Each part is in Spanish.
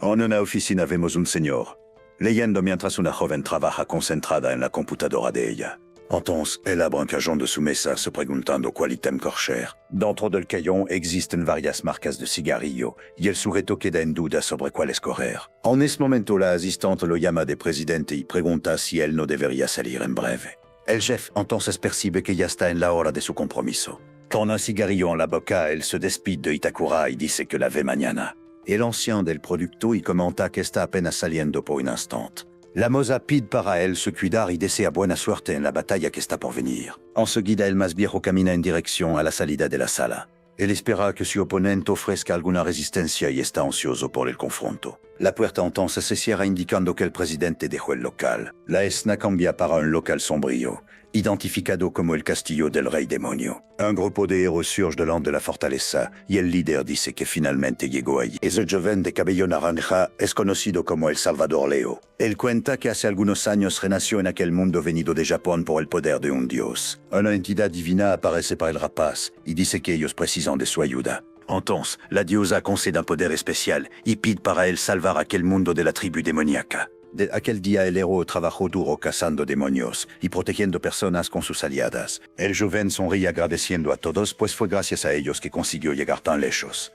En una oficina vemos un señor, leyendo mientras una joven trabaja concentrada en la computadora de ella. Entonces, él abre un cajón de su mesa se preguntando cuál ítem coger. Dentro del cajón existen varias marcas de cigarrillo y el sujeto queda en duda sobre cuál escoger. En ese momento, la asistente lo llama de presidente y pregunta si él no debería salir en breve. El chef entonces percibe que ya está en la hora de su compromiso. Con un cigarrillo en la boca, él se despide de Itakura y dice que la ve mañana. El ancien del producto y comenta que está apenas saliendo por un instante. La moza pide para él su cuidar y desea buena suerte en la batalla que está por venir. Enseguida, el más viejo camina en dirección a la salida de la sala. Él espera que su oponente ofrezca alguna resistencia y está ansioso por el confronto. La puerta entonces se cierra indicando que el presidente dejó el local. La escena cambia para un local sombrío, identificado como el castillo del rey demonio. Un grupo de héroes surge delante de la fortaleza y el líder dice que finalmente llegó allí. Es el joven de cabello naranja, es conocido como el Salvador Leo. Él cuenta que hace algunos años renació en aquel mundo venido de Japón por el poder de un dios. Una entidad divina aparece para el rapaz y dice que ellos precisan de su ayuda. Entonces, la diosa concede un poder especial y pide para él salvar aquel mundo de la tribu demoníaca. De aquel día el héroe trabajó duro cazando demonios y protegiendo personas con sus aliadas. El joven sonríe agradeciendo a todos, pues fue gracias a ellos que consiguió llegar tan lejos.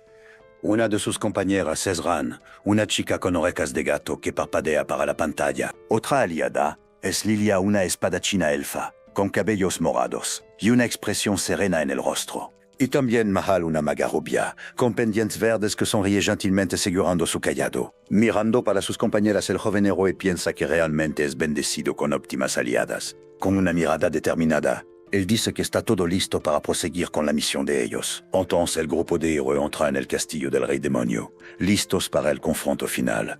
Una de sus compañeras es Ran, una chica con orejas de gato que parpadea para la pantalla. Otra aliada es Lilia, una espadachina elfa, con cabellos morados y una expresión serena en el rostro. Y también Mahal, una maga rubia, con pendientes verdes que sonríe gentilmente segurando su callado. Mirando para sus compañeras, el joven héroe piensa que realmente es bendecido con óptimas aliadas. Con una mirada determinada, él dice que está todo listo para proseguir con la misión de ellos. Entonces el grupo de héroes entra en el castillo del rey demonio, listos para el confronto final.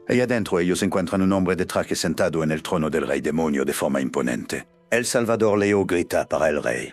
Ahí adentro ellos encuentran un hombre de traje sentado en el trono del rey demonio de forma imponente. El Salvador Leo grita para el rey.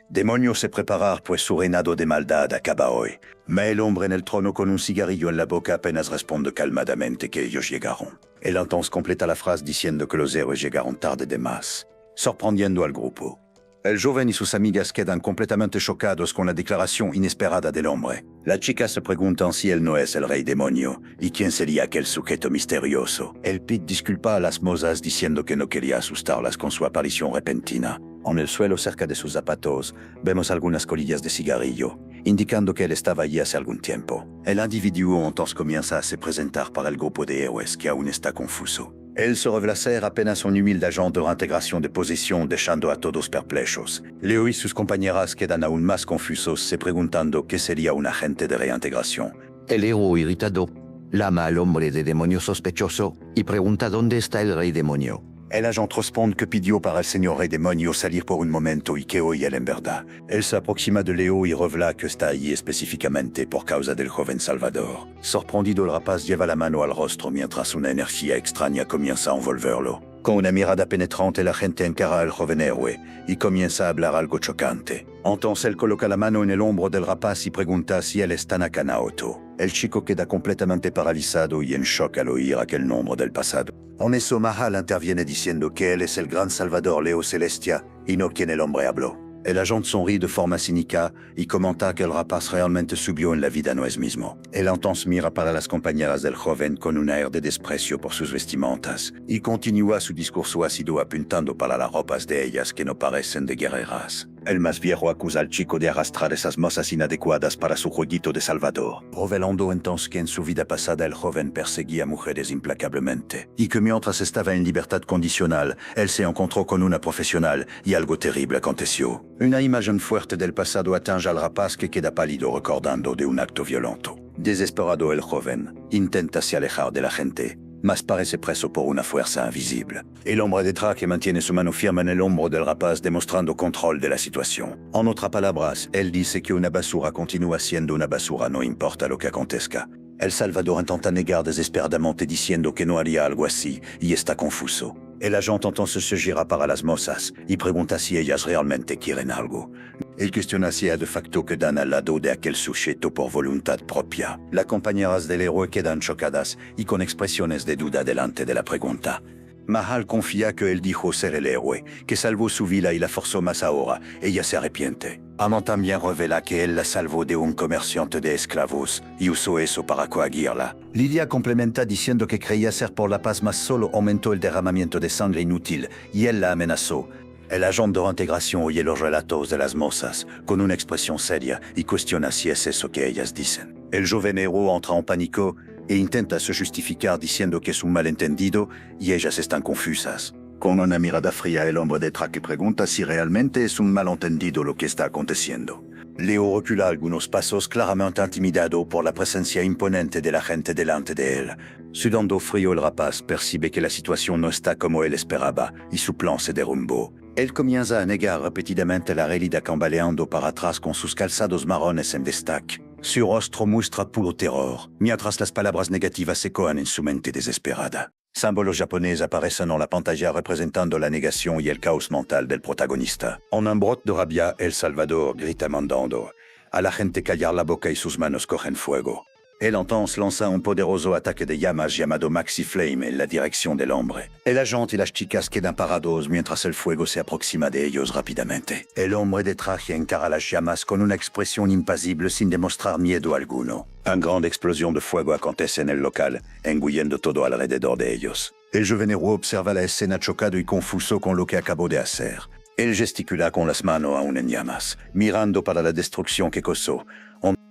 Demonio se preparar, pues su reinado de maldad acaba hoy. Mas el hombre en el trono con un cigarrillo en la boca apenas responde calmadamente que ellos llegaron. Él entonces completa la frase diciendo que los héroes llegaron tarde de más, sorprendiendo al grupo. El joven y sus amigas quedan completamente chocados con la declaración inesperada del hombre. La chica se pregunta si él no es el rey demonio, y quién sería aquel sujeto misterioso. Él pide disculpas a las mozas diciendo que no quería asustarlas con su aparición repentina. En el suelo cerca de sus zapatos vemos algunas colillas de cigarrillo, indicando que él estaba allí hace algún tiempo. El individuo entonces comienza a se presentar para el grupo de héroes que aún está confuso. Él se revela ser apenas un humilde agente de reintegración de posición, dejando a todos perplejos. Leo y sus compañeras quedan aún más confusos, se preguntando qué sería un agente de reintegración. El héroe irritado llama al hombre de demonio sospechoso y pregunta dónde está el rey demonio. El agente responde que pidió para el señor rey demonio salir por un momento y que hoy él en verdad. Él se aproxima de Leo y revela que está allí específicamente por causa del joven Salvador. Sorprendido, el rapaz lleva la mano al rostro mientras una energía extraña comienza a envolverlo. Con una mirada penetrante, la gente encara al joven héroe y comienza a hablar algo chocante. Entonces él coloca la mano en el hombro del rapaz y pregunta si él es Tanaka Naoto. El chico queda completamente paralizado y en shock al oír aquel nombre del pasado. En eso Mahal interviene diciendo que él es el gran Salvador Leo Celestia y no quien el hombre habló. El agente sonríe de forma cínica y comenta que el rapaz realmente subió en la vida no es mismo. Él entonces mira para las compañeras del joven con un aire de desprecio por sus vestimentas y continúa su discurso ácido apuntando para las ropas de ellas que no parecen de guerreras. El más viejo acusa al chico de arrastrar esas mozas inadecuadas para su jueguito de Salvador, revelando entonces que en su vida pasada el joven perseguía mujeres implacablemente y que mientras estaba en libertad condicional, él se encontró con una profesional y algo terrible aconteció. Una imagen fuerte del pasado atinge al rapaz que queda pálido recordando de un acto violento. Desesperado, el joven intenta se alejar de la gente, mas parece preso por una fuerza invisible. El hombre de traje mantiene su mano firme en el hombro del rapaz, demostrando control de la situación. En otras palabras, él dice que una basura continúa siendo una basura, no importa lo que acontezca. El Salvador intenta negar desesperadamente diciendo que no haría algo así y está confuso. El agente entonces se gira para las mozas y pregunta si ellas realmente quieren algo. Él cuestiona si de facto quedan al lado de aquel sujeto por voluntad propia. Las compañeras del héroe quedan chocadas y con expresiones de duda delante de la pregunta. Mahal confía que él dijo ser el héroe, que salvó su vida y la forzó más ahora. Ella se arrepiente. Amon también revela que él la salvó de un comerciante de esclavos y usó eso para coagirla. Lidia complementa diciendo que creía ser por la paz, mas solo aumentó el derramamiento de sangre inútil y él la amenazó. El agente de reintegración oye los relatos de las mozas con una expresión seria y cuestiona si es eso que ellas dicen. El joven héroe entra en pánico e intenta se justificar diciendo que es un malentendido y ellas están confusas. Con una mirada fría, el hombre de traje pregunta si realmente es un malentendido lo que está aconteciendo. Leo recula algunos pasos, claramente intimidado por la presencia imponente de la gente delante de él. Sudando frío, el rapaz percibe que la situación no está como él esperaba y su plan se derrumbó. Él comienza a negar repetidamente la realidad, cambaleando para atrás con sus calzados marrones en destaque. Su rostro muestra puro terror, mientras las palabras negativas ecoan en su mente desesperada. Símbolos japoneses aparecen en la pantalla representando la negación y el caos mental del protagonista. En un brote de rabia, El Salvador grita mandando a la gente callar la boca y sus manos cogen fuego. Él entonces lanza un poderoso ataque de llamas llamado Maxi Flame en la dirección del hombre. El agente y las chicas quedan parados mientras el fuego se aproxima de ellos rápidamente. El hombre de traje encara las llamas con una expresión impasible sin demostrar miedo alguno. Una gran explosión de fuego acontece en el local, engullendo todo alrededor de ellos. El joven héroe observa la escena chocado y confuso con lo que acabó de hacer. Él gesticula con las manos aún en llamas, mirando para la destrucción que causó.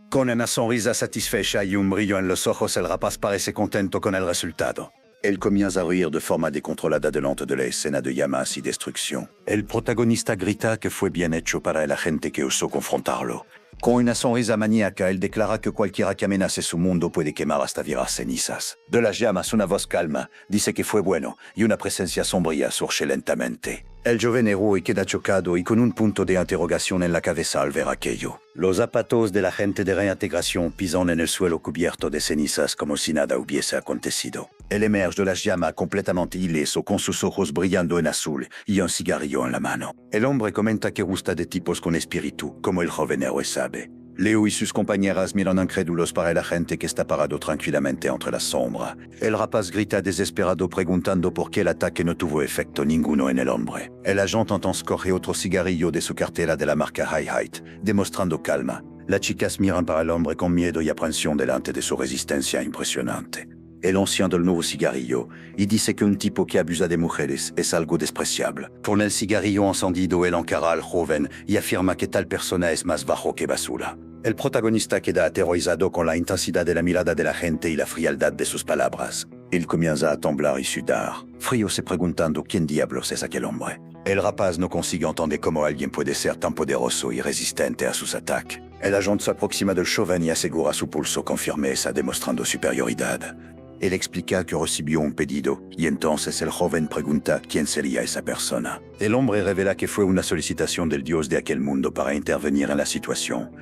Con una sonrisa satisfecha y un brillo en los ojos, el rapaz parece contento con el resultado. Él comienza a reír de forma descontrolada delante de la escena de llamas y destrucción. El protagonista grita que fue bien hecho para el agente que osó confrontarlo. Con una sonrisa maníaca, él declara que cualquiera que amenace su mundo puede quemar hasta virar cenizas. De las llamas, una voz calma dice que fue bueno y una presencia sombría surge lentamente. El joven héroe queda chocado y con un punto de interrogación en la cabeza al ver aquello. Los zapatos del agente de reintegración pisan en el suelo cubierto de cenizas como si nada hubiese acontecido. Él emerge de las llamas completamente ileso, con sus ojos brillando en azul y un cigarrillo en la mano. El hombre comenta que gusta de tipos con espíritu, como el joven héroe sabe. Leo y sus compañeras miran incrédulos para el agente que está parado tranquilamente entre la sombra. El rapaz grita desesperado preguntando por qué el ataque no tuvo efecto ninguno en el hombre. El agente entonces coge otro cigarrillo de su cartera de la marca Hi-Height, demostrando calma. Las chicas miran para el hombre con miedo y aprensión delante de su resistencia impresionante. Él enciende el nuevo cigarrillo y dice que un tipo que abusa de mujeres es algo despreciable. Con el cigarrillo encendido, él encara al joven y afirma que tal persona es más bajo que basura. El protagonista queda aterrorizado con la intensidad de la mirada de la gente y la frialdad de sus palabras. Él comienza a temblar y sudar, frío, se preguntando quién diablos es aquel hombre. El rapaz no consigue entender cómo alguien puede ser tan poderoso y resistente a sus ataques. El agente se aproxima del joven y asegura su pulso con firmeza, demostrando superioridad. Él explica que recibió un pedido y entonces el joven pregunta quién sería esa persona. El hombre revela que fue una solicitación del dios de aquel mundo para intervenir en la situación.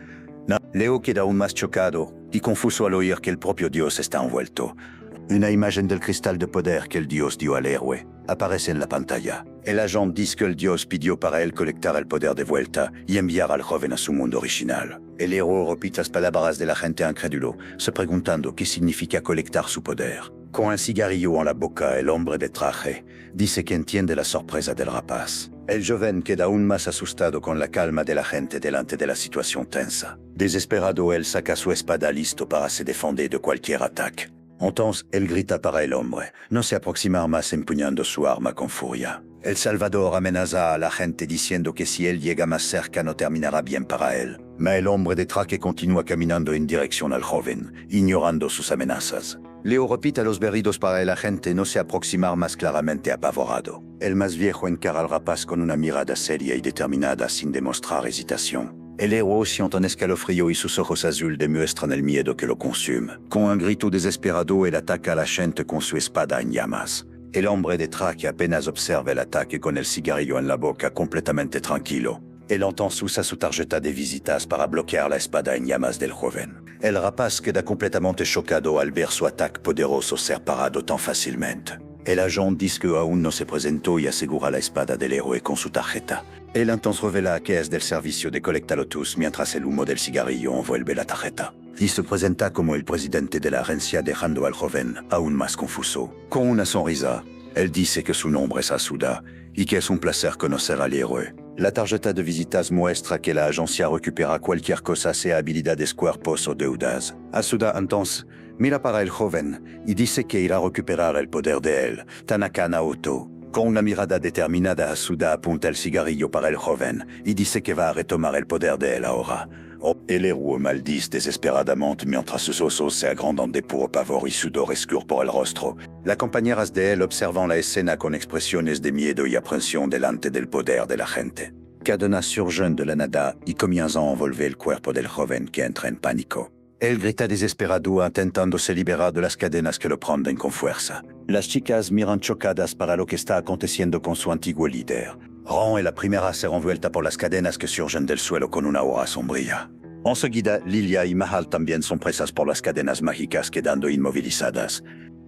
Leo queda aún más chocado y confuso al oír que el propio dios está envuelto. Una imagen del cristal de poder que el dios dio al héroe aparece en la pantalla. El agente dice que el dios pidió para él colectar el poder de vuelta y enviar al joven a su mundo original. El héroe repite las palabras de la gente incrédulo, se preguntando qué significa colectar su poder. Con un cigarrillo en la boca, el hombre de traje dice que entiende la sorpresa del rapaz. El joven queda aún más asustado con la calma de la gente delante de la situación tensa. Desesperado, él saca su espada listo para se defender de cualquier ataque. Entonces, él grita para el hombre, no se aproximar más empuñando su arma con furia. El Salvador amenaza a la gente diciendo que si él llega más cerca no terminará bien para él. Mas el hombre de traje continúa caminando en dirección al joven, ignorando sus amenazas. Leo repite a los berridos para el agente no se aproximar más, claramente apavorado. El más viejo encara al rapaz con una mirada seria y determinada sin demostrar hesitación. El héroe siente un escalofrío y sus ojos azules demuestran el miedo que lo consume. Con un grito desesperado, él ataca a la gente con su espada en llamas. El hombre de traje apenas observa el ataque con el cigarrillo en la boca, completamente tranquilo. Él entonces usa su tarjeta de visitas para bloquear la espada en llamas del joven. El rapaz queda completamente chocado al ver su ataque poderoso ser parado tan fácilmente. El agente dice que aún no se presentó y asegura la espada del héroe con su tarjeta. Él entonces revela que es del servicio de Colecta Lotus mientras el humo del cigarrillo envuelve la tarjeta. Y se presenta como el presidente de la agencia, dejando al joven aún más confuso. Con una sonrisa, Él dice que su nombre es Asuda y que es un placer conocer al héroe. La tarjeta de visitas muestra que la agencia recupera cualquier cosa sea habilidades, cuerpos o deudas. Asuda entonces mira para el joven y dice que irá a recuperar el poder de él, Tanaka Naoto. Con una mirada determinada, Asuda apunta el cigarrillo para el joven y dice que va a retomar el poder de él ahora. El héroe maldice desesperadamente mientras sus osos se agrandan de puro pavor y sudor escurre por el rostro. Las compañeras de él observan la escena con expresiones de miedo y aprensión delante del poder de la gente. Cadenas surgen de la nada y comienzan a envolver el cuerpo del joven que entra en pánico. Él grita desesperado intentándose liberar de las cadenas que lo prenden con fuerza. Las chicas miran chocadas para lo que está aconteciendo con su antiguo líder. Ron es la primera a ser envuelta por las cadenas que surgen del suelo con una aura sombría. Enseguida, Lilia y Mahal también son presas por las cadenas mágicas, quedando inmovilizadas.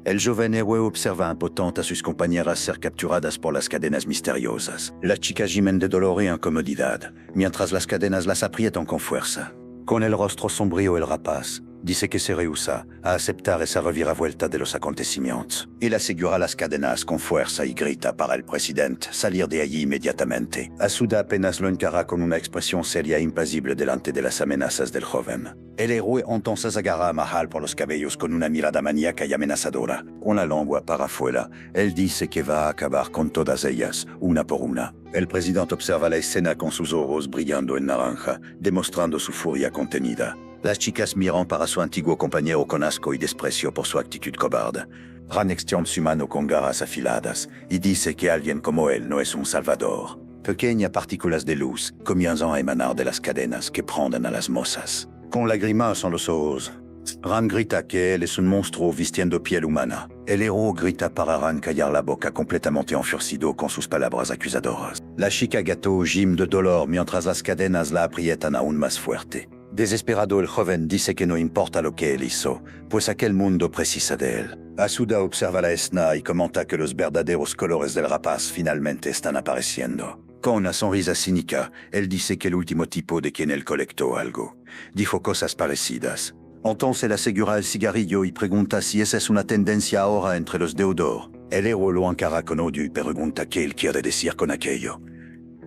El joven héroe observa impotente a sus compañeras ser capturadas por las cadenas misteriosas. Las chicas gimen de dolor y incomodidad, mientras las cadenas las aprietan con fuerza. Con el rostro sombrío, el rapaz dice que se rehúsa a aceptar esa reviravuelta de los acontecimientos. Él asegura las cadenas con fuerza y grita para el presidente salir de allí inmediatamente. Asuda apenas lo encara con una expresión seria e impasible delante de las amenazas del joven. El héroe entonces agarra a Mahal por los cabellos con una mirada maníaca y amenazadora. Con la lengua para afuera, él dice que va a acabar con todas ellas, una por una. El presidente observa la escena con sus ojos brillando en naranja, demostrando su furia contenida. Las chicas miran para su antiguo compañero con asco y desprecio por su actitud cobarde. Ran extiende su mano con garras afiladas y dice que alguien como él no es un salvador. Pequeñas partículas de luz comienzan a emanar de las cadenas que prenden a las mozas. Con lágrimas en los ojos, Ran grita que él es un monstruo vistiendo piel humana. El héroe grita para Ran callar la boca, completamente enfurecido con sus palabras acusadoras. La chica gato gime de dolor mientras las cadenas la aprietan aún más fuerte. Desesperado, el joven dice que no importa lo que él hizo, pues aquel mundo precisa de él. Asuda observa la escena y comenta que los verdaderos colores del rapaz finalmente están apareciendo. Con una sonrisa cínica, él dice que el último tipo de quien él colectó algo dijo cosas parecidas. Entonces él asegura el cigarrillo y pregunta si esa es una tendencia ahora entre los deudores. El héroe lo encara con odio y pregunta qué él quiere decir con aquello.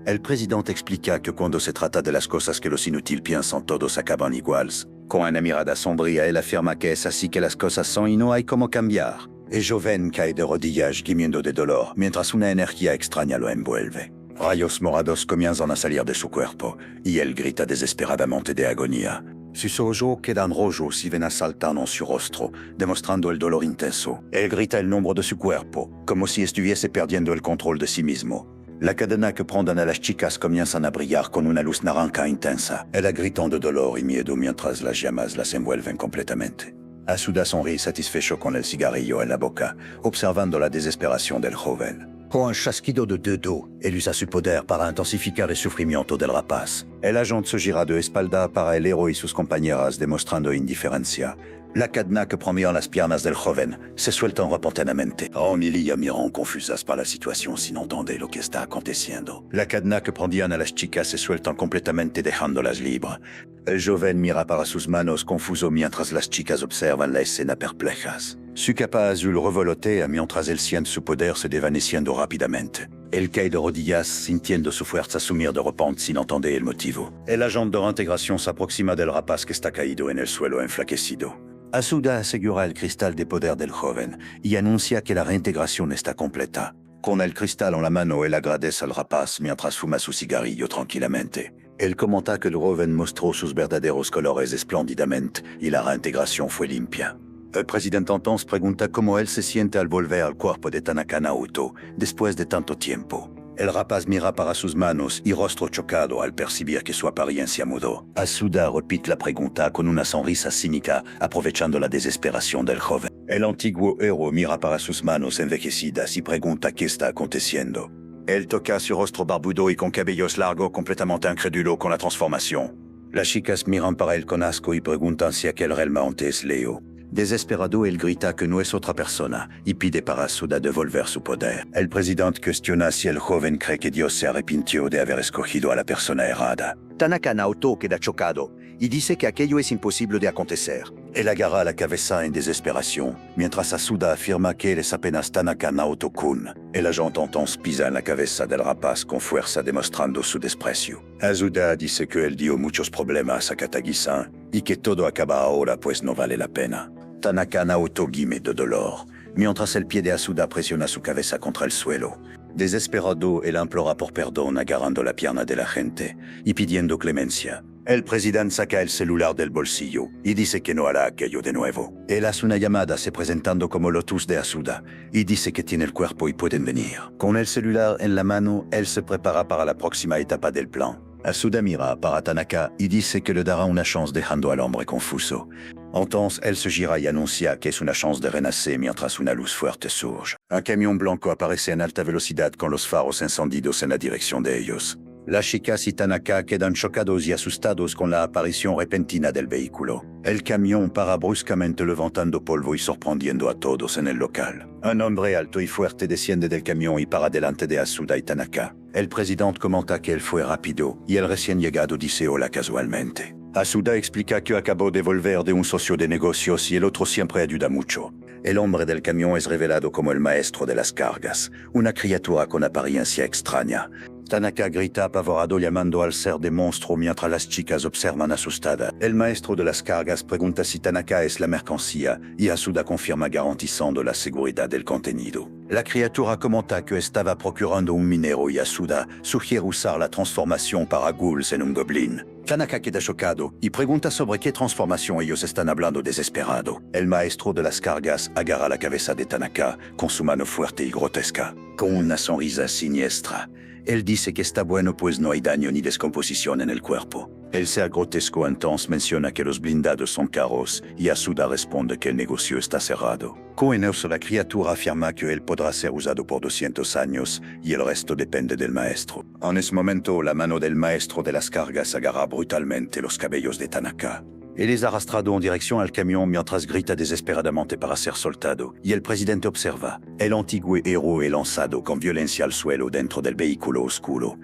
El presidente explica que cuando se trata de las cosas que los inútiles piensan todos acaban iguales. Con una mirada sombría, él afirma que es así que las cosas son y no hay cómo cambiar. El joven cae de rodillas gimiendo de dolor, mientras una energía extraña lo envuelve. Rayos morados comienzan a salir de su cuerpo, y él grita desesperadamente de agonía. Sus ojos quedan rojos y venas saltan en su rostro, demostrando el dolor intenso. Él grita el nombre de su cuerpo, como si estuviese perdiendo el control de sí mismo. La cadena que prenden a las chicas comienzan a brillar con una luz naranja intensa. Ella gritan de dolor y miedo mientras las llamas las envuelven completamente. Asuda sonríe satisfecho con el cigarrillo en la boca, observando la desesperación del joven. Con un chasquido de dedo, él usa su poder para intensificar el sufrimiento del rapaz. El agente se gira de espalda para el héroe y sus compañeras, demostrando indiferencia. La cadena que prendían las piernas del joven se sueltan repentinamente. Ron y Lilia miran confusas para la situación sin entender lo que está aconteciendo. La cadena que prendían a las chicas se sueltan completamente dejándolas libres. El joven mira para sus manos confuso mientras las chicas observan la escena perplejas. Su capa azul revolotea mientras él siente su poder se desvaneciendo rápidamente. Él cae de rodillas sintiendo su fuerza sumir de repente sin entender el motivo. El agente de reintegración se aproxima del rapaz que está caído en el suelo enflaquecido. Asuda asegura el cristal de poder del joven y anuncia que la reintegración está completa. Con el cristal en la mano, él agradece al rapaz mientras fuma su cigarrillo tranquilamente. Él comenta que el joven mostró sus verdaderos colores espléndidamente y la reintegración fue limpia. El presidente entonces pregunta cómo él se siente al volver al cuerpo de Tanaka Naoto después de tanto tiempo. El rapaz mira para sus manos y rostro chocado al percibir que su apariencia mudó. Asuda repite la pregunta con una sonrisa cínica, aprovechando la desesperación del joven. El antiguo héroe mira para sus manos envejecidas y pregunta qué está aconteciendo. Él toca su rostro barbudo y con cabellos largos, completamente incrédulo con la transformación. Las chicas miran para él con asco y preguntan si aquel realmente es Leo. Desesperado, él grita que no es otra persona y pide para Asuda devolver su poder. El presidente cuestiona si el joven cree que Dios se arrepintió de haber escogido a la persona errada. Tanaka Naoto queda chocado y dice que aquello es imposible de acontecer. Él agarra a la cabeza en desesperación, mientras Asuda afirma que él es apenas Tanaka Naoto-kun. El agente entonces pisa en la cabeza del rapaz con fuerza demostrando su desprecio. Asuda dice que él dio muchos problemas a Katagi-san y que todo acaba ahora pues no vale la pena. Tanaka Naoto gime de dolor, mientras el pie de Asuda presiona su cabeza contra el suelo. Desesperado, él implora por perdón agarrando la pierna de la gente y pidiendo clemencia. El presidente saca el celular del bolsillo y dice que no hará aquello de nuevo. Él hace una llamada se presentando como Lotus de Asuda y dice que tiene el cuerpo y pueden venir. Con el celular en la mano, él se prepara para la próxima etapa del plan. Asuda mira para Tanaka y dice que le dará una chance dejando al hombre confuso. Entonces, él se gira y anuncia que es una chance de renacer mientras una luz fuerte surge. Un camión blanco aparece en alta velocidad con los faros encendidos en la dirección de ellos. Las chicas y Tanaka quedan chocados y asustados con la aparición repentina del vehículo. El camión para bruscamente levantando polvo y sorprendiendo a todos en el local. Un hombre alto y fuerte desciende del camión y para delante de Asuda y Tanaka. El presidente comenta que él fue rápido y el recién llegado dice hola casualmente. Asuda explica que acabó de volver de un socio de negocios y el otro siempre ayuda mucho. El hombre del camión es revelado como el maestro de las cargas, una criatura con apariencia extraña. Tanaka grita apavorado llamando al ser de monstruo mientras las chicas observan asustadas. El maestro de las cargas pregunta si Tanaka es la mercancía y Asuda confirma garantizando la seguridad del contenido. La criatura comenta que estaba procurando un minero y Asuda sugiere usar la transformación para ghouls en un goblin. Tanaka queda chocado y pregunta sobre qué transformación ellos están hablando desesperado. El maestro de las cargas agarra la cabeza de Tanaka con su mano fuerte y grotesca, con una sonrisa siniestra. Él dice que está bueno pues no hay daño ni descomposición en el cuerpo. El ser grotesco entonces menciona que los blindados son caros y Asuda responde que el negocio está cerrado. Con eso la criatura afirma que él podrá ser usado por 200 años y el resto depende del maestro. En ese momento, la mano del maestro de las cargas agarra brutalmente los cabellos de Tanaka. Él es arrastrado en dirección al camión mientras grita desesperadamente para ser soltado, y el presidente observa. El antiguo héroe es lanzado con violencia al suelo dentro del vehículo oscuro.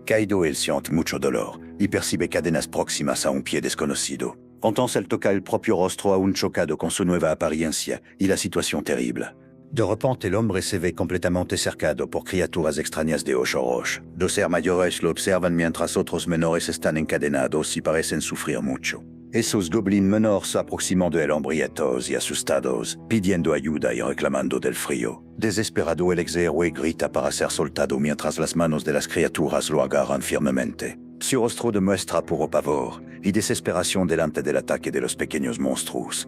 Caído, él siente mucho dolor y percibe cadenas próximas a un pie desconocido. Entonces él toca el propio rostro aún chocado con su nueva apariencia y la situación terrible. De repente el hombre se ve completamente cercado por criaturas extrañas de ocho ojos. Dos seres mayores lo observan mientras otros menores están encadenados y parecen sufrir mucho. Esos goblins menores se aproximan de él hambrientos y asustados, pidiendo ayuda y reclamando del frío. Desesperado, el ex-héroe grita para ser soltado mientras las manos de las criaturas lo agarran firmemente. Su rostro demuestra puro pavor y desesperación delante del ataque de los pequeños monstruos.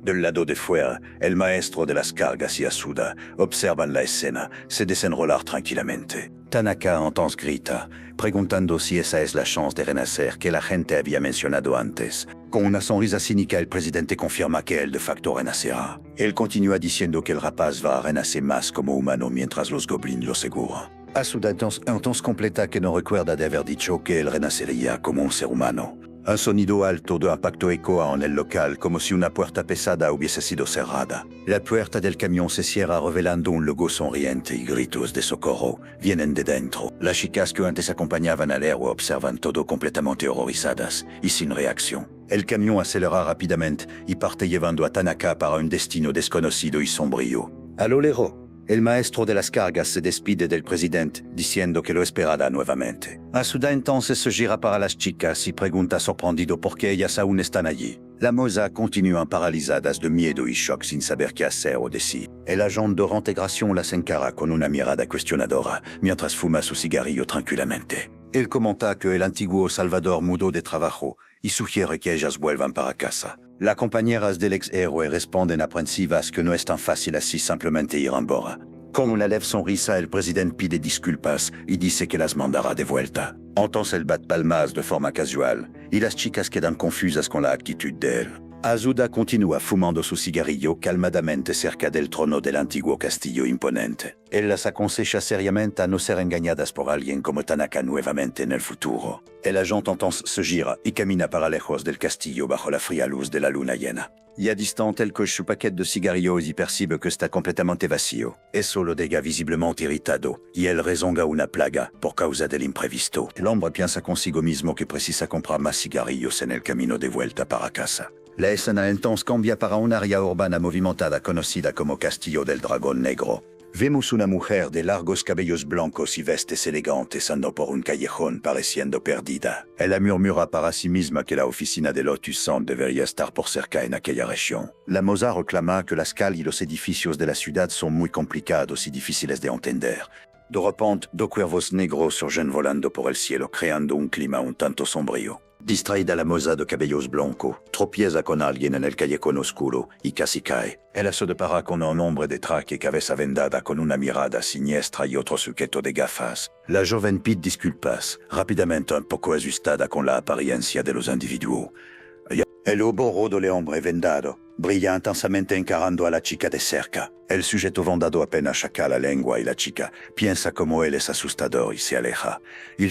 Del lado de fuera, el maestro de las cargas y Asuda observan la escena se desenrolar tranquilamente. Tanaka entonces grita, preguntando si esa es la chance de renacer que la gente había mencionado antes. Con una sonrisa cínica, el presidente confirma que él de facto renacerá. Él continúa diciendo que el rapaz va a renacer más como humano mientras los goblins lo aseguran. Asuda entonces completa que no recuerda de haber dicho que él renacería como un ser humano. Un sonido alto de impacto ecoa en el local como si una puerta pesada hubiese sido cerrada. La puerta del camión se cierra revelando un logo sonriente y gritos de socorro vienen de dentro. Las chicas que antes acompañaban al héroe observan todo completamente horrorizadas y sin reacción. El camión acelera rápidamente y parte llevando a Tanaka para un destino desconocido y sombrío. A lo lejos, el maestro de las cargas se despide del presidente, diciendo que lo esperará nuevamente. Asuda entonces se gira para las chicas y pregunta sorprendido por qué ellas aún están allí. Las mozas continúan paralizadas de miedo y shock sin saber qué hacer o decir. El agente de reintegración las encara con una mirada cuestionadora, mientras fuma su cigarrillo tranquilamente. Él comenta que el antiguo Salvador mudó de trabajo y sugiere que ellas vuelvan para casa. Las compañeras del ex-héroe responden aprensivas que no es tan fácil así simplemente ir embora. Con una leve sonrisa, el presidente pide disculpas y dice que las mandará de vuelta. Entonces él bat palmas de forma casual y las chicas quedan confusas con la actitud de él. Azuda continúa fumando su cigarrillo calmadamente cerca del trono del antiguo castillo imponente. Él las aconseja seriamente a no ser engañadas por alguien como Tanaka nuevamente en el futuro. El agente entonces se gira y camina para lejos del castillo bajo la fría luz de la luna llena. Ya distante, él coge su paquete de cigarrillos y percibe que está completamente vacío. Eso lo deja visiblemente irritado, y él rezonga una plaga por causa del imprevisto. El hombre piensa consigo mismo que precisa comprar más cigarrillos en el camino de vuelta para casa. La escena entonces cambia para un área urbana movimentada conocida como Castillo del Dragón Negro. Vemos una mujer de largos cabellos blancos y vestes elegantes andando por un callejón pareciendo perdida. Ella murmura para sí misma que la oficina de Lotus Sound debería estar por cerca en aquella región. La moza reclama que las calles y los edificios de la ciudad son muy complicados y difíciles de entender. De repente, dos cuervos negros surgen volando por el cielo, creando un clima un tanto sombrío. Distraída, la moza de cabellos blancos tropieza con alguien en el callejón oscuro y casi cae. Ella se depara con un hombre de traje y cabeza vendada con una mirada siniestra y otro sujeto de gafas. La joven pide disculpas, rápidamente un poco asustada con la apariencia de los individuos. El ojo rodo del hombre vendado brilla intensamente encarando a la chica de cerca. El sujeto vendado apenas saca la lengua y la chica piensa como él es asustador y se aleja.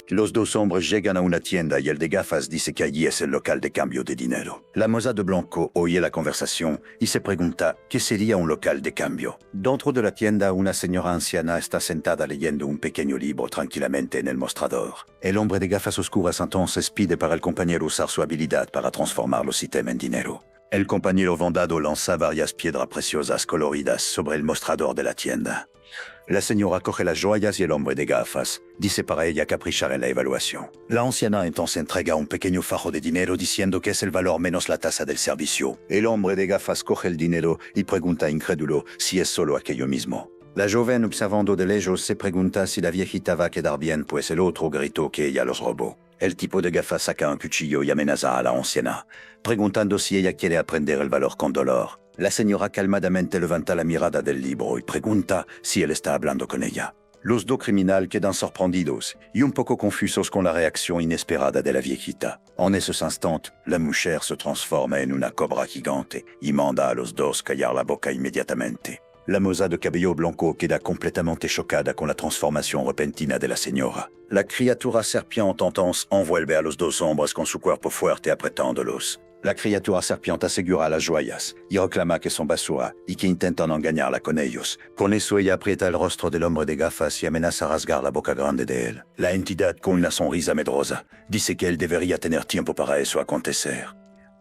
Los dos hombres llegan a una tienda y el de gafas dice que allí es el local de cambio de dinero. La moza de blanco oye la conversación y se pregunta qué sería un local de cambio. Dentro de la tienda, una señora anciana está sentada leyendo un pequeño libro tranquilamente en el mostrador. El hombre de gafas oscuras entonces pide para el compañero usar su habilidad para transformar los ítems en dinero. El compañero vendado lanza varias piedras preciosas coloridas sobre el mostrador de la tienda. La señora coge las joyas y el hombre de gafas dice para ella caprichar en la evaluación. La anciana entonces entrega un pequeño fajo de dinero diciendo que es el valor menos la tasa del servicio. El hombre de gafas coge el dinero y pregunta incrédulo si es solo aquello mismo. La joven, observando de lejos, se pregunta si la viejita va a quedar bien, pues el otro gritó que ella los robó. El tipo de gafas saca un cuchillo y amenaza a la anciana, preguntando si ella quiere aprender el valor con dolor. La señora calmadamente levanta la mirada del libro y pregunta si él está hablando con ella. Los dos criminales quedan sorprendidos y un poco confusos con la reacción inesperada de la viejita. En esos instantes, la mujer se transforma en una cobra gigante y manda a los dos callar la boca inmediatamente. La moza de cabello blanco queda completamente chocada con la transformación repentina de la señora. La criatura serpiente entonces envuelve a los dos hombres con su cuerpo fuerte apretándolos. La criatura serpiente asegura las joyas y reclama que son basura y que intentan engañarla con ellos. Con eso ella aprieta el rostro del hombre de gafas y amenaza a rasgar la boca grande de él. La entidad, con una sonrisa medrosa, dice que él debería tener tiempo para eso acontecer.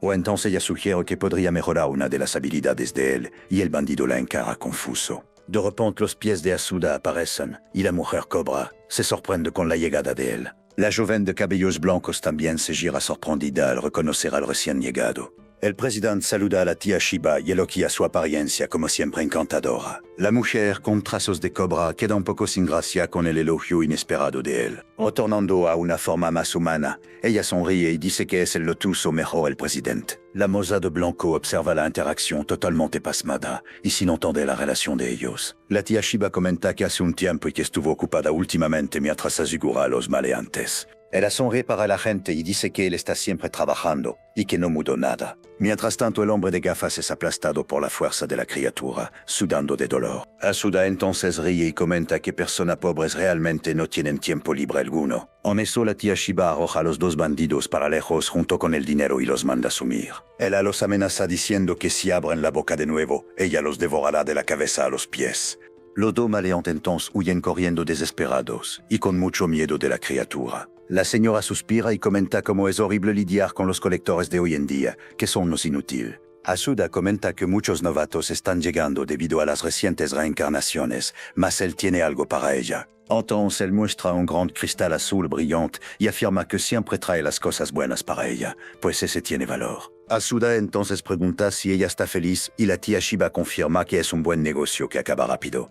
O entonces ella sugiere que podría mejorar una de las habilidades de él y el bandido la encara confuso. De repente los pies de Azuda aparecen y la mujer cobra se sorprende con la llegada de él. La joven de cabellos blancos también se gira sorprendida al reconocer al recién llegado. El presidente saluda a la tía Shiba y elogia su apariencia como siempre encantadora. La mujer, con trazos de cobra, queda un poco sin gracia con el elogio inesperado de él. Retornando a una forma más humana, ella sonríe y dice que es el Lotus o mejor el presidente. La moza de blanco observa la interacción totalmente pasmada y sin entender la relación de ellos. La tía Shiba comenta que hace un tiempo y que estuvo ocupada últimamente mientras asegura a los maleantes. Ella sonríe para la gente y dice que él está siempre trabajando y que no mudó nada. Mientras tanto, el hombre de gafas es aplastado por la fuerza de la criatura, sudando de dolor. Azuda entonces ríe y comenta que personas pobres realmente no tienen tiempo libre alguno. En eso, la tía Shiba arroja a los dos bandidos para lejos junto con el dinero y los manda sumir. Ella los amenaza diciendo que si abren la boca de nuevo, ella los devorará de la cabeza a los pies. Los dos maleantes entonces huyen corriendo desesperados y con mucho miedo de la criatura. La señora suspira y comenta cómo es horrible lidiar con los colectores de hoy en día, que son los inútiles. Azuda comenta que muchos novatos están llegando debido a las recientes reencarnaciones, mas él tiene algo para ella. Entonces él muestra un gran cristal azul brillante y afirma que siempre trae las cosas buenas para ella, pues ese tiene valor. Azuda entonces pregunta si ella está feliz y la tía Shiba confirma que es un buen negocio que acaba rápido.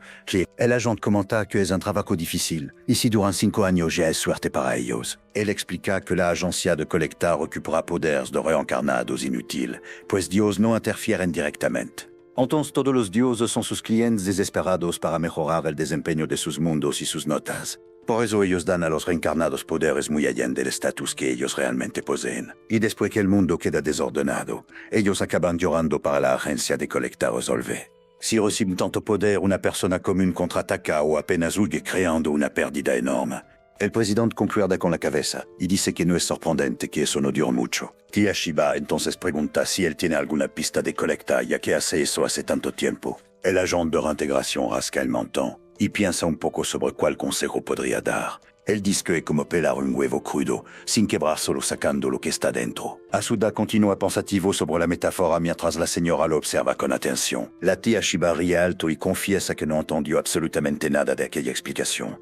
El agente comenta que es un trabajo difícil y si duran 5 años ya es suerte para ellos. Él explica que la agencia de colectar ocupará poderes de reencarnados inútiles, pues Dios no interfieren directamente. Entonces todos los dioses son sus clientes desesperados para mejorar el desempeño de sus mundos y sus notas. Por eso ellos dan a los reencarnados poderes muy allá del estatus que ellos realmente poseen. Y después que el mundo queda desordenado, ellos acaban llorando para la agencia de colecta resolver. Si reciben tanto poder, una persona común contraataca o apenas huye creando una pérdida enorme. El presidente concuerda con la cabeza y dice que no es sorprendente que eso no dure mucho. Tía Shiba entonces pregunta si él tiene alguna pista de colecta ya que hace eso hace tanto tiempo. El agente de reintegración rasca el mentón y piensa un poco sobre cuál consejo podría dar. Él dice que es como pelar un huevo crudo, sin quebrar solo sacando lo que está dentro. Asuda continúa pensativo sobre la metáfora mientras la señora lo observa con atención. La tía Shiba ríe alto y confiesa que no entendió absolutamente nada de aquella explicación.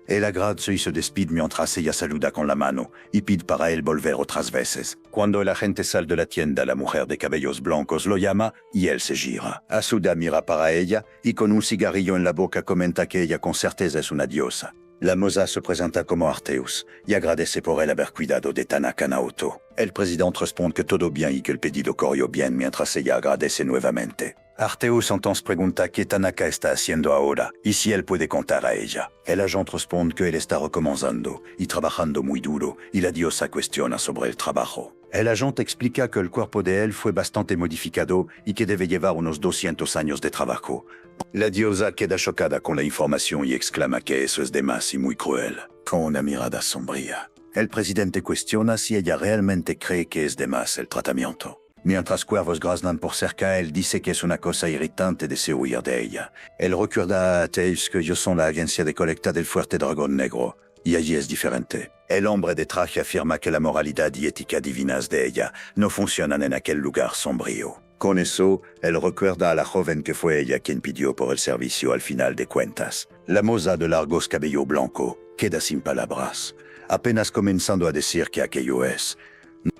Él agradece y se despide mientras ella saluda con la mano y pide para él volver otras veces. Cuando el agente sale de la tienda, la mujer de cabellos blancos lo llama y él se gira. Asuda mira para ella y con un cigarrillo en la boca comenta que ella con certeza es una diosa. La moza se presenta como Arteus y agradece por el haber cuidado de Tanaka Naoto. El presidente responde que todo bien y que el pedido corrió bien mientras ella agradece nuevamente. Arteus entonces pregunta qué Tanaka está haciendo ahora y si él puede contar a ella. El agente responde que él está recomenzando y trabajando muy duro y la diosa cuestiona sobre el trabajo. El agente explica que el cuerpo de él fue bastante modificado y que debe llevar unos 200 años de trabajo. La diosa queda chocada con la información y exclama que eso es de más y muy cruel, con una mirada sombría. El presidente cuestiona si ella realmente cree que es de más el tratamiento. Mientras cuervos graznan por cerca, él dice que es una cosa irritante de huir de ella. Él recuerda a Ateus que ellos son la agencia de colecta del fuerte dragón negro, y allí es diferente. El hombre de traje afirma que la moralidad y ética divinas de ella no funcionan en aquel lugar sombrío. Con eso, él recuerda a la joven que fue ella quien pidió por el servicio al final de cuentas. La moza de largos cabello blanco queda sin palabras, apenas comenzando a decir que aquello es.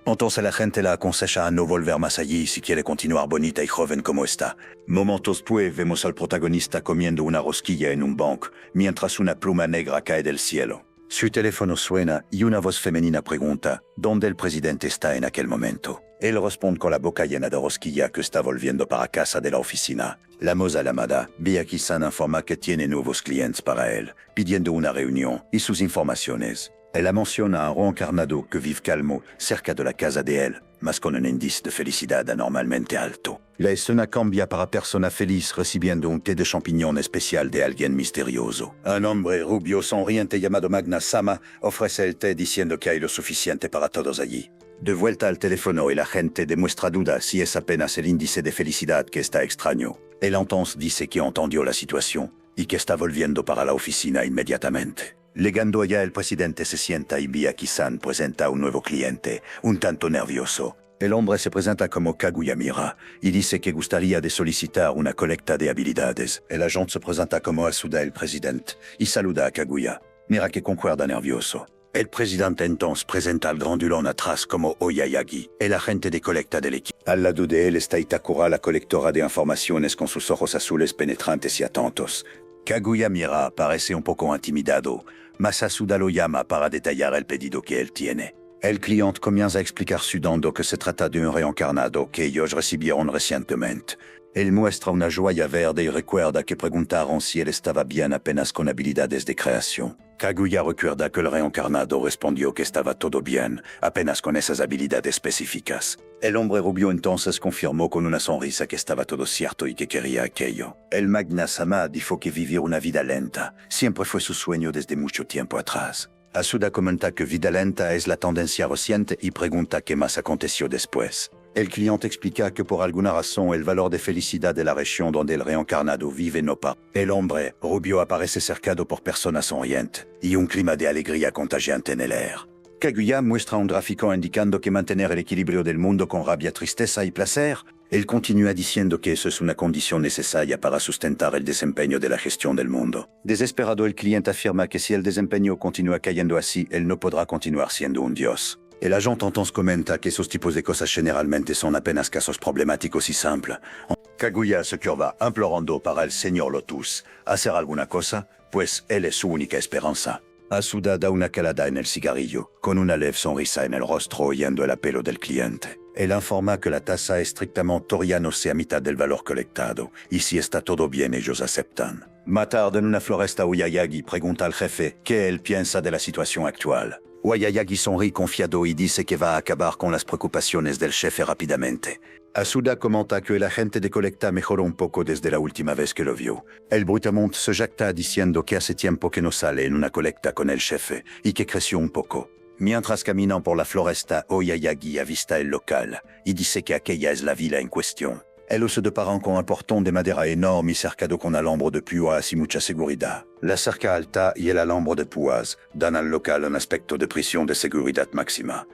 Entonces la gente la aconseja a no volver más allí si quiere continuar bonita y joven como está. Momentos después vemos al protagonista comiendo una rosquilla en un banco, mientras una pluma negra cae del cielo. Su teléfono suena y una voz femenina pregunta dónde el presidente está en aquel momento. Él responde con la boca llena de rosquilla que está volviendo para casa de la oficina. La moza llamada, Byakusan, informa que tiene nuevos clientes para él, pidiendo una reunión y sus informaciones. Ella menciona a un reencarnado que vive calmo cerca de la casa de él, mas con un índice de felicidad anormalmente alto. La escena cambia para persona feliz recibiendo un té de champiñón especial de alguien misterioso. Un hombre rubio sonriente llamado Magna Sama ofrece el té diciendo que hay lo suficiente para todos allí. De vuelta al teléfono, el agente demuestra duda si es apenas el índice de felicidad que está extraño. Él entonces dice que entendió la situación y que está volviendo para la oficina inmediatamente. Llegando allá, el presidente se sienta y Byakusan presenta a un nuevo cliente, un tanto nervioso. El hombre se presenta como Kaguya Mira y dice que gustaría de solicitar una colecta de habilidades. El agente se presenta como Asuda, el presidente, y saluda a Kaguya. Mira que concuerda nervioso. El presidente entonces presenta al grandulón atrás como Oyayagi, el agente de colecta del equipo. Al lado de él está Itakura, la colectora de informaciones con sus ojos azules penetrantes y atentos. Kaguya Mira parece un poco intimidado, mas Asuda lo llama para detallar el pedido que él tiene. El cliente comienza a explicar sudando que se trata de un reencarnado que ellos recibieron recientemente. Él muestra una joya verde y recuerda que preguntaron si él estaba bien apenas con habilidades de creación. Kaguya recuerda que el reencarnado respondió que estaba todo bien, apenas con esas habilidades específicas. El hombre rubio entonces confirmó con una sonrisa que estaba todo cierto y que quería aquello. El Magna Sama dijo que vivir una vida lenta siempre fue su sueño desde mucho tiempo atrás. Asuda comenta que vida lenta es la tendencia reciente y pregunta qué más aconteció después. El cliente explica que por alguna razón el valor de felicidad de la región donde el reencarnado vive no para. El hombre rubio aparece cercado por personas sonrientes y un clima de alegría contagiante en el aire. Kaguya muestra un gráfico indicando que mantener el equilibrio del mundo con rabia, tristeza y placer. Él continúa diciendo que eso es una condición necesaria para sustentar el desempeño de la gestión del mundo. Desesperado, el cliente afirma que si el desempeño continúa cayendo así, él no podrá continuar siendo un dios. El agente entonces comenta que esos tipos de cosas generalmente son apenas casos problemáticos y simples. Kaguya se curva implorando para el señor Lotus hacer alguna cosa, pues él es su única esperanza. Asuda da una calada en el cigarrillo, con una leve sonrisa en el rostro oyendo el apelo del cliente. Él informa que la tasa es estrictamente no sea mitad del valor colectado, y si está todo bien ellos aceptan. Más tarde en una floresta, Uyayagi pregunta al jefe qué él piensa de la situación actual. Uyayagi sonríe confiado y dice que va a acabar con las preocupaciones del jefe rápidamente. Asuda comenta que el agente de colecta mejoró un poco desde la última vez que lo vio. El brutamonte se jacta diciendo que hace tiempo que no sale en una colecta con el jefe y que creció un poco. Mientras caminan por la floresta, Uyayagi avista el local y dice que aquella es la villa en cuestión. Ellos se deparan con un portón de madera enorme y cercado con alambre de púas y mucha seguridad. La cerca alta y el alambre de púas dan al local un aspecto de prisión de seguridad máxima.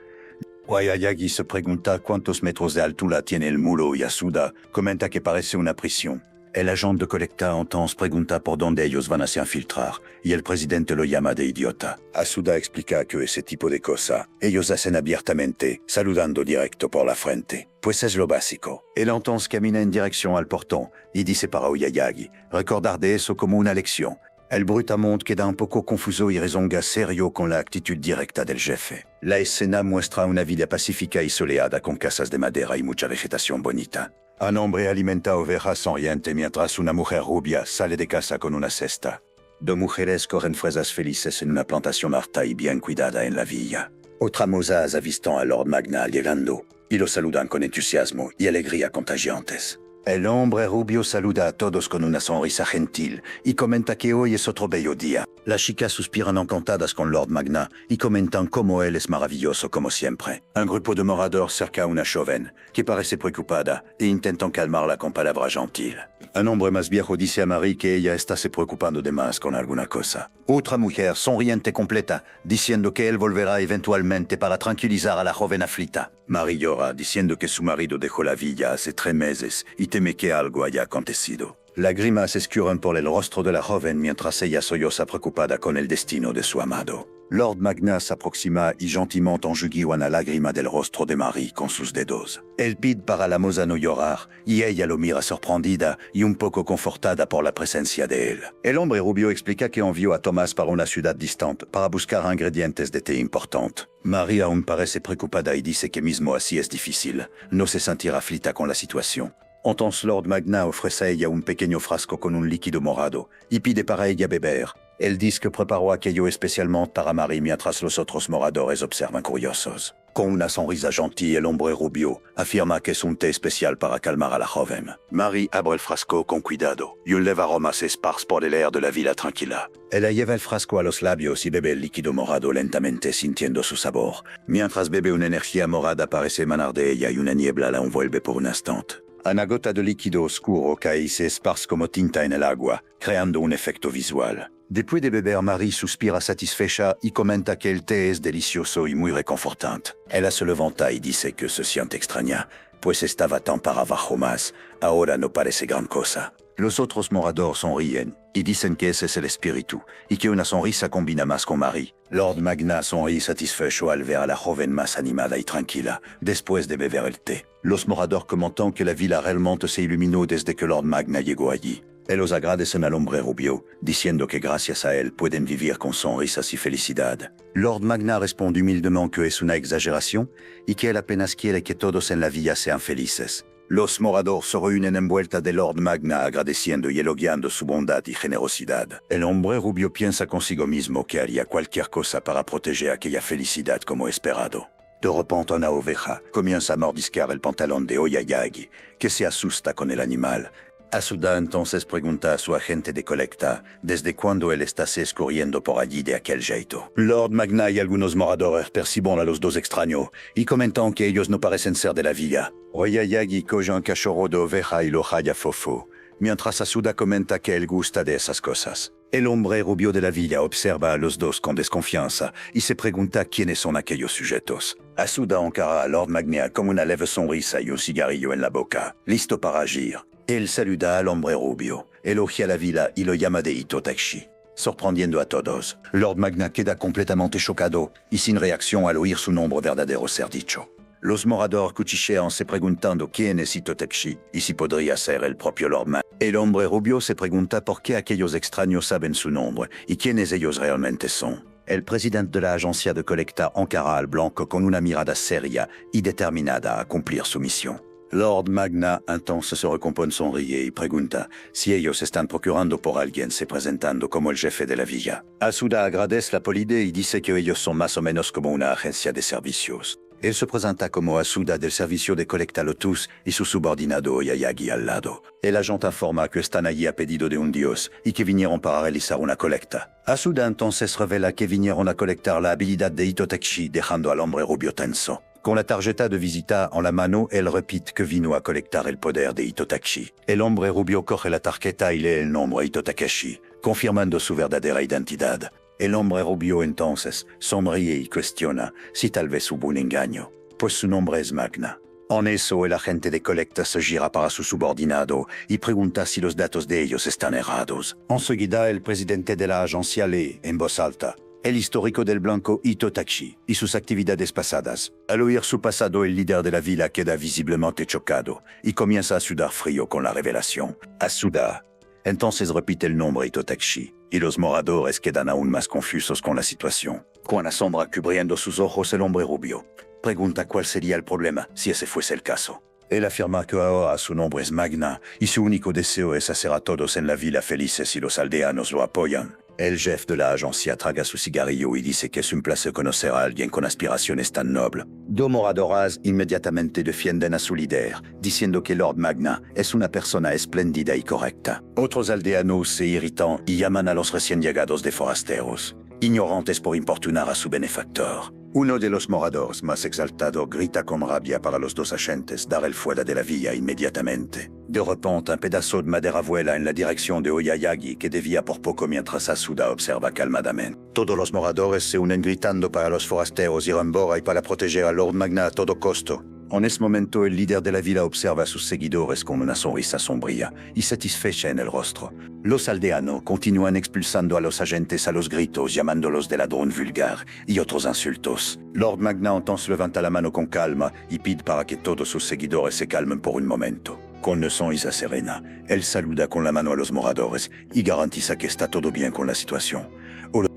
Uyayagi se pregunta cuántos metros de altura tiene el muro y Asuda comenta que parece una prisión. El agente de colecta entonces pregunta por dónde ellos van a se infiltrar y el presidente lo llama de idiota. Asuda explica que ese tipo de cosa ellos hacen abiertamente, saludando directo por la frente. Pues es lo básico. Él entonces camina en dirección al portón y dice para Uyayagi recordar de eso como una lección. El brutamonte queda un poco confuso y rezonga serio con la actitud directa del jefe. La escena muestra una vida pacífica y soleada con casas de madera y mucha vegetación bonita. Un hombre alimenta ovejas sonriente mientras una mujer rubia sale de casa con una cesta. Dos mujeres corren fresas felices en una plantación harta y bien cuidada en la villa. Otras mozas avistan a Lord Magna llegando y lo saludan con entusiasmo y alegría contagiantes. El hombre rubio saluda a todos con una sonrisa gentil y comenta que hoy es otro bello día. Las chicas suspiran encantadas con Lord Magna y comentan cómo él es maravilloso como siempre. Un grupo de moradores cerca a una joven que parece preocupada e intentan calmarla con palabras gentiles. Un hombre más viejo dice a Marie que ella está se preocupando de más con alguna cosa. Otra mujer sonriente completa diciendo que él volverá eventualmente para tranquilizar a la joven aflita. Marie llora diciendo que su marido dejó la villa hace 3 meses y teme que algo haya acontecido. Lágrimas escurren por el rostro de la joven mientras ella solloza preocupada con el destino de su amado. Lord Magna se aproxima y gentilmente enjuga una lágrima del rostro de Marie con sus dedos. Él pide para la moza no llorar y ella lo mira sorprendida y un poco confortada por la presencia de él. El hombre rubio explica que envió a Thomas para una ciudad distante para buscar ingredientes de té importantes. Marie aún parece preocupada y dice que mismo así es difícil. No se sentirá aflita con la situación. Entonces Lord Magna ofrece a ella un pequeño frasco con un líquido morado y pide para ella beber. Él dice que preparó aquello especialmente para Marie mientras los otros moradores observan curiosos. Con una sonrisa gentil, el hombre rubio afirma que es un té especial para calmar a la joven. Marie abre el frasco con cuidado y un leve aroma se esparce por el aire de la villa tranquila. Ella lleva el frasco a los labios y bebe el líquido morado lentamente sintiendo su sabor. Mientras bebe, una energía morada parece emanar de ella y una niebla la envuelve por un instante. Una gota de líquido oscuro cae y se esparce como tinta en el agua, creando un efecto visual. Después de beber, Marie suspira satisfecha y comenta que el té es delicioso y muy reconfortante. Ella se levanta y dice que se siente extraña, pues estaba tan para abajo más. Ahora no parece gran cosa. Los otros moradores sonríen y dicen que ese es el espíritu y que una sonrisa combina más con Marie. Lord Magna sonríe satisfecho al ver a la joven más animada y tranquila después de beber el té. Los moradores comentan que la villa realmente se iluminó desde que Lord Magna llegó allí. Ellos agradecen al hombre rubio, diciendo que gracias a él pueden vivir con sonrisas y felicidad. Lord Magna responde humildemente que es una exageración y que él apenas quiere que todos en la villa sean felices. Los moradores se reúnen en vuelta de Lord Magna agradeciendo y elogiando su bondad y generosidad. El hombre rubio piensa consigo mismo que haría cualquier cosa para proteger aquella felicidad como esperado. De repente una oveja comienza a mordisquear el pantalón de Uyayagi, que se asusta con el animal. Asuda entonces pregunta a su agente de colecta desde cuándo él está se escurriendo por allí de aquel jeito. Lord Magna y algunos moradores perciben a los dos extraños y comentan que ellos no parecen ser de la villa. Uyayagi coge un cachorro de oveja y lo jala fofo, mientras Asuda comenta que él gusta de esas cosas. El hombre rubio de la villa observa a los dos con desconfianza y se pregunta quiénes son aquellos sujetos. Asuda encara a Lord Magna con una leve sonrisa y un cigarrillo en la boca, listo para agir. Él saluda al hombre rubio, elogia la villa y lo llama de Itotachi, sorprendiendo a todos. Lord Magna queda completamente chocado y sin reacción al oír su nombre verdadero ser dicho. Los moradores cuchichean se preguntando quién es Itotachi y si podría ser el propio Lord Magna. El hombre rubio se pregunta por qué aquellos extraños saben su nombre y quiénes ellos realmente son. El presidente de la agencia de colecta encara al blanco con una mirada seria y determinada a cumplir su misión. Lord Magna entonces se recompone, sonríe y pregunta si ellos están procurando por alguien se presentando como el jefe de la villa. Asuda agradece la polide y dice que ellos son más o menos como una agencia de servicios. Él se presenta como Asuda del servicio de colecta Lotus y su subordinado Oyayagi al lado. El agente informa que están allí a pedido de un dios y que vinieron para realizar una colecta. Asuda entonces revela que vinieron a colectar la habilidad de Itotakeshi dejando al hombre rubio tenso. Con la tarjeta de visita en la mano, él repite que vino a colectar el poder de Itotakeshi. El hombre rubio coge la tarjeta y lee el nombre Itotakeshi, confirmando su verdadera identidad. El hombre rubio entonces sonríe y cuestiona si tal vez hubo un engaño, pues su nombre es Magna. En eso, el agente de colecta se gira para su subordinado y pregunta si los datos de ellos están errados. Enseguida, el presidente de la agencia lee, en voz alta, el histórico del blanco Itotakeshi y sus actividades pasadas. Al oír su pasado, el líder de la villa queda visiblemente chocado y comienza a sudar frío con la revelación. Asuda. Entonces repite el nombre Itotakeshi y los moradores quedan aún más confusos con la situación. Con la sombra cubriendo sus ojos, el hombre rubio pregunta cuál sería el problema si ese fuese el caso. Él afirma que ahora su nombre es Magna y su único deseo es hacer a todos en la villa felices y los aldeanos lo apoyan. El jefe de la agencia traga su cigarrillo y dice que es un placer conocer a alguien con aspiraciones tan nobles. Dos moradoras inmediatamente defienden a su líder, diciendo que Lord Magna es una persona espléndida y correcta. Otros aldeanos se irritan y llaman a los recién llegados de forasteros, ignorantes por importunar a su benefactor. Uno de los moradores más exaltados grita con rabia para los dos agentes dar el fuera de la villa inmediatamente. De repente, un pedazo de madera vuela en la dirección de Oyayagi que desvía por poco mientras Asuda observa calmadamente. Todos los moradores se unen gritando para los forasteros ir embora y para proteger a Lord Magna a todo costo. En ese momento, el líder de la villa observa a sus seguidores con una sonrisa sombría y satisfecha en el rostro. Los aldeanos continúan expulsando a los agentes a los gritos, llamándolos de ladrón vulgar y otros insultos. Lord Magna entonces levanta la mano con calma y pide para que todos sus seguidores se calmen por un momento. Con una sonrisa serena, él saluda con la mano a los moradores y garantiza que está todo bien con la situación.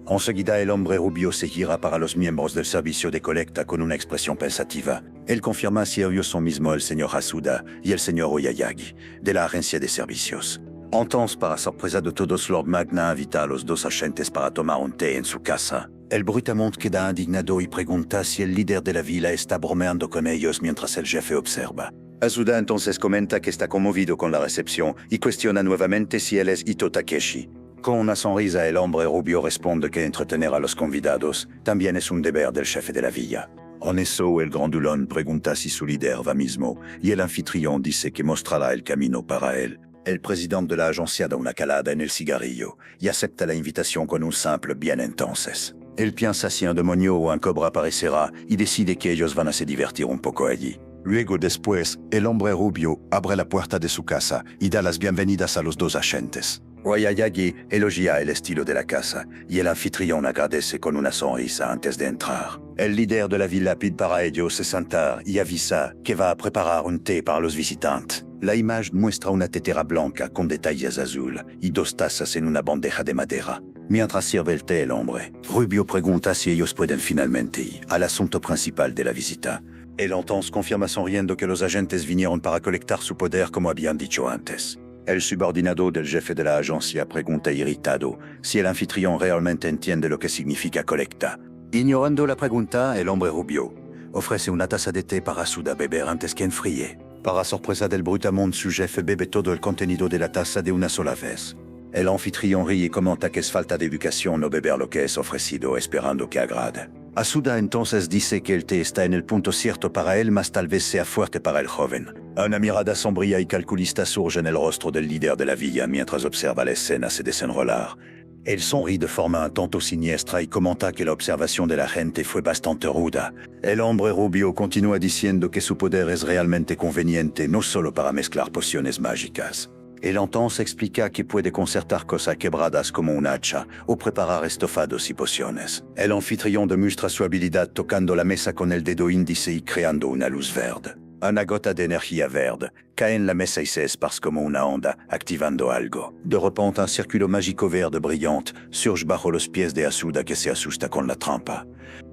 Enseguida, el hombre rubio se gira para los miembros del servicio de colecta con una expresión pensativa. Él confirma si ellos son mismo el señor Asuda y el señor Oyayagi, de la agencia de servicios. Entonces, para sorpresa de todos, Lord Magna invita a los dos agentes para tomar un té en su casa. El brutamonte queda indignado y pregunta si el líder de la villa está bromeando con ellos mientras el jefe observa. Asuda entonces comenta que está conmovido con la recepción y cuestiona nuevamente si él es Itotakeshi. Con una sonrisa, el hombre rubio responde que entretener a los convidados también es un deber del jefe de la villa. En eso, el grandulón pregunta si su líder va mismo y el anfitrión dice que mostrará el camino para él. El presidente de la agencia da una calada en el cigarrillo y acepta la invitación con un simple bien entonces. Él piensa si un demonio o un cobra aparecerá y decide que ellos van a se divertir un poco allí. Luego, después, el hombre rubio abre la puerta de su casa y da las bienvenidas a los dos agentes. Oyayagi elogia el estilo de la casa y el anfitrión agradece con una sonrisa antes de entrar. El líder de la villa pide para ellos se sentar y avisa que va a preparar un té para los visitantes. La imagen muestra una tetera blanca con detalles azul y dos tazas en una bandeja de madera. Mientras sirve el té, el hombre rubio pregunta si ellos pueden finalmente ir al asunto principal de la visita. Él entonces confirma sonriendo que los agentes vinieron para colectar su poder como habían dicho antes. El subordinado del jefe de la agencia pregunta irritado si el anfitrión realmente entiende lo que significa colecta. Ignorando la pregunta, el hombre rubio ofrece una taza de té para Asuda beber antes que enfríe. Para sorpresa del brutamonte, su jefe bebe todo el contenido de la taza de una sola vez. El anfitrión ríe y comenta que es falta de educación no beber lo que es ofrecido esperando que agrade. Asuda entonces dice que el té está en el punto cierto para él, mas tal vez sea fuerte para el joven. Una mirada sombría y calculista surge en el rostro del líder de la villa mientras observa la escena se desenrolar. Él sonríe de forma un tanto siniestra y comenta que la observación de la gente fue bastante ruda. El hombre rubio continúa diciendo que su poder es realmente conveniente no solo para mezclar pociones mágicas. Él entonces explica que puede concertar cosas quebradas como un hacha o preparar estofados y pociones. El anfitrión demuestra su habilidad tocando la mesa con el dedo índice y creando una luz verde. una gota de energía verde cae en la mesa y se esparce como una onda, activando algo. De repente, un círculo mágico verde brillante surge bajo los pies de Asuda que se asusta con la trampa.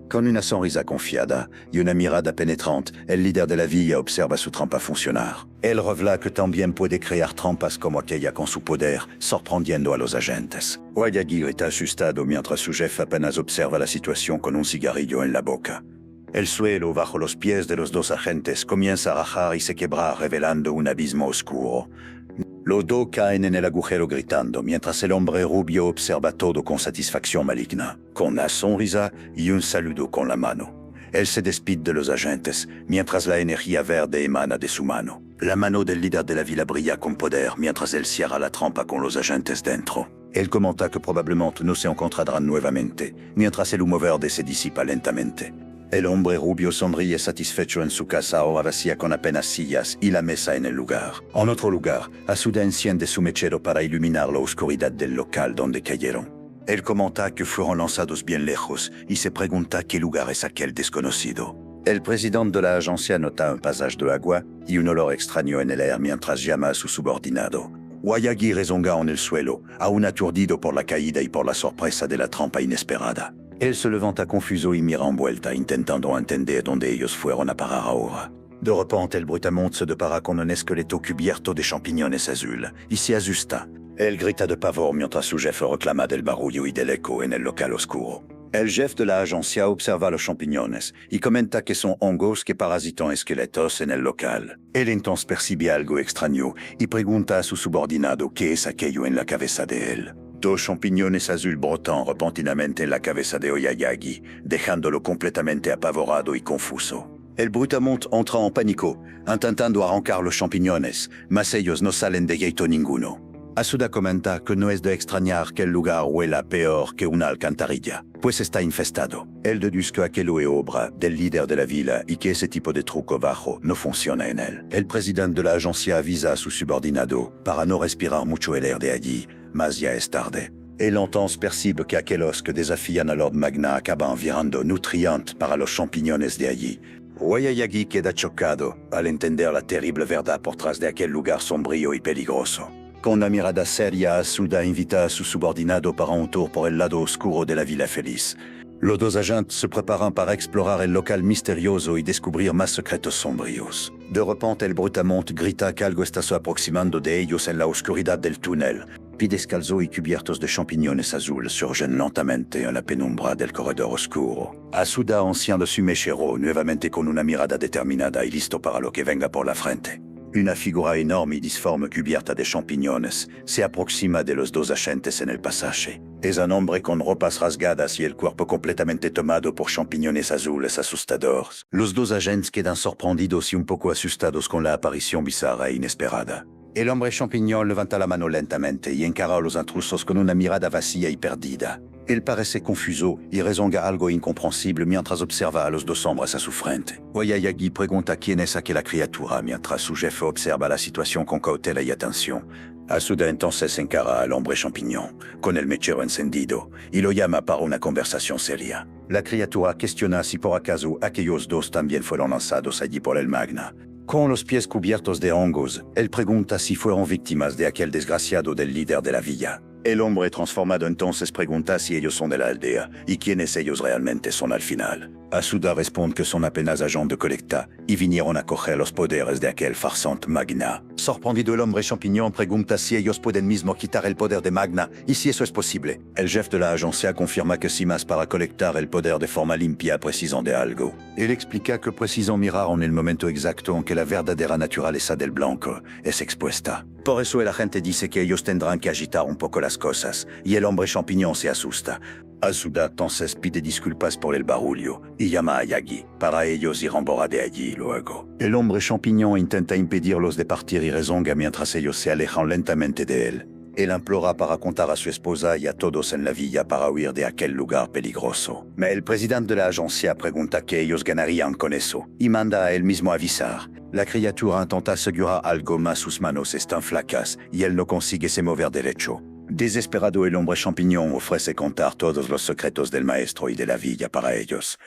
Con una sonrisa confiada y una mirada penetrante, el líder de la villa observa su trampa funcionar. Él revela que también puede crear trampas como aquella con su poder, sorprendiendo a los agentes. Wayagi grita asustado mientras su jefe apenas observa la situación con un cigarrillo en la boca. El suelo bajo los pies de los dos agentes comienza a rajar y se quebra, revelando un abismo oscuro. Los dos caen en el agujero gritando, mientras el hombre rubio observa todo con satisfacción maligna, con una sonrisa y un saludo con la mano. Él se despide de los agentes, mientras la energía verde emana de su mano. La mano del líder de la villa brilla con poder, mientras él cierra la trampa con los agentes dentro. Él comenta que probablemente no se encontrarán nuevamente, mientras el humo verde se disipa lentamente. El hombre rubio sonríe satisfecho en su casa ahora vacía con apenas sillas y la mesa en el lugar. En otro lugar, Asuda enciende su mechero para iluminar la oscuridad del local donde cayeron. Él comenta que fueron lanzados bien lejos y se pregunta qué lugar es aquel desconocido. El presidente de la agencia nota un pasaje de agua y un olor extraño en el aire mientras llama a su subordinado. Wayagi rezonga en el suelo, aún aturdido por la caída y por la sorpresa de la trampa inesperada. Él se levanta confuso y mira en vuelta, intentando entender dónde ellos fueron a parar ahora. De repente, él bruscamente se depara con un esqueleto cubierto de champiñones azul y se asusta. Él grita de pavor mientras su jefe reclama del barullo y del eco en el local oscuro. El jefe de la agencia observa los champiñones y comenta que son hongos que parasitan esqueletos en el local. Él entonces percibe algo extraño y pregunta a su subordinado qué es aquello en la cabeza de él. Dos champiñones azul brotan repentinamente en la cabeza de Oyayagi, dejándolo completamente apavorado y confuso. Él bruscamente entra en pánico, intentando arrancar los champiñones, mas ellos no salen de jeito ninguno. Asuda comenta que no es de extrañar que el lugar huela peor que una alcantarilla, pues está infestado. Él deduce que aquello es obra del líder de la villa y que ese tipo de truco bajo no funciona en él. El presidente de la agencia avisa a su subordinado para no respirar mucho el aire de allí, mas ya es tarde. Él entonces percibe que aquellos que desafían a Lord Magna acaban virando nutrientes para los champiñones de allí. Wayayagi queda chocado al entender la terrible verdad por tras de aquel lugar sombrío y peligroso. Con una mirada seria, Asuda invita a su subordinado para un tour por el lado oscuro de la Villa Feliz. Los dos agentes se preparan para explorar el local misterioso y descubrir más secretos sombríos. De repente, él bruscamente grita que algo está se aproximando de ellos en la oscuridad del túnel. Pies descalzos y cubiertos de champiñones azules surgen lentamente en la penumbra del corredor oscuro. Asuda enciende su mechero nuevamente con una mirada determinada y listo para lo que venga por la frente. Una figura enorme y disforme cubierta de champiñones se aproxima de los dos agentes en el pasaje. Es un hombre con ropas rasgadas y el cuerpo completamente tomado por champiñones azules asustadores. Los dos agentes quedan sorprendidos y un poco asustados con la aparición bizarra e inesperada. El hombre champiñón levanta la mano lentamente y encara a los intrusos con una mirada vacía y perdida. Él parece confuso y rezonga algo incomprensible mientras observa a los dos hombres a su frente. Oyayagi pregunta quién es aquella criatura mientras su jefe observa la situación con cautela y atención. Asuda entonces encara al hombre champiñón, con el mechero encendido, y lo llama para una conversación seria. La criatura cuestiona si por acaso aquellos dos también fueron lanzados allí por el Magna. Con los pies cubiertos de hongos, él pregunta si fueron víctimas de aquel desgraciado del líder de la villa. El hombre transformado entonces pregunta si ellos son de la aldea y quiénes ellos realmente son al final. Asuda responde que son apenas agentes de colecta y vinieron a coger los poderes de aquel farsante Magna. Sorprendido, el hombre champiñón pregunta si ellos pueden mismo quitar el poder de Magna y si eso es posible. El jefe de la agencia confirma que sí, más para colectar el poder de forma limpia precisan de algo. Él explica que precisan mirar en el momento exacto en que la verdadera naturaleza del blanco es expuesta. Por eso el agente dice que ellos tendrán que agitar un poco las cosas, y el hombre champiñón se asusta. Asuda entonces pide disculpas por el barullo y llama a Yagi para ellos ir embora de allí luego. El hombre champiñón intenta impedirlos de partir y rezonga mientras ellos se alejan lentamente de él. Él implora para contar a su esposa y a todos en la villa para huir de aquel lugar peligroso. Pero el presidente de la agencia pregunta qué ellos ganarían con eso y manda a él mismo avisar. La criatura intenta asegurar algo, mas sus manos están flacas y él no consigue se mover derecho. Desesperado, el hombre champiñón ofrece contar todos los secretos del maestro y de la villa para ellos.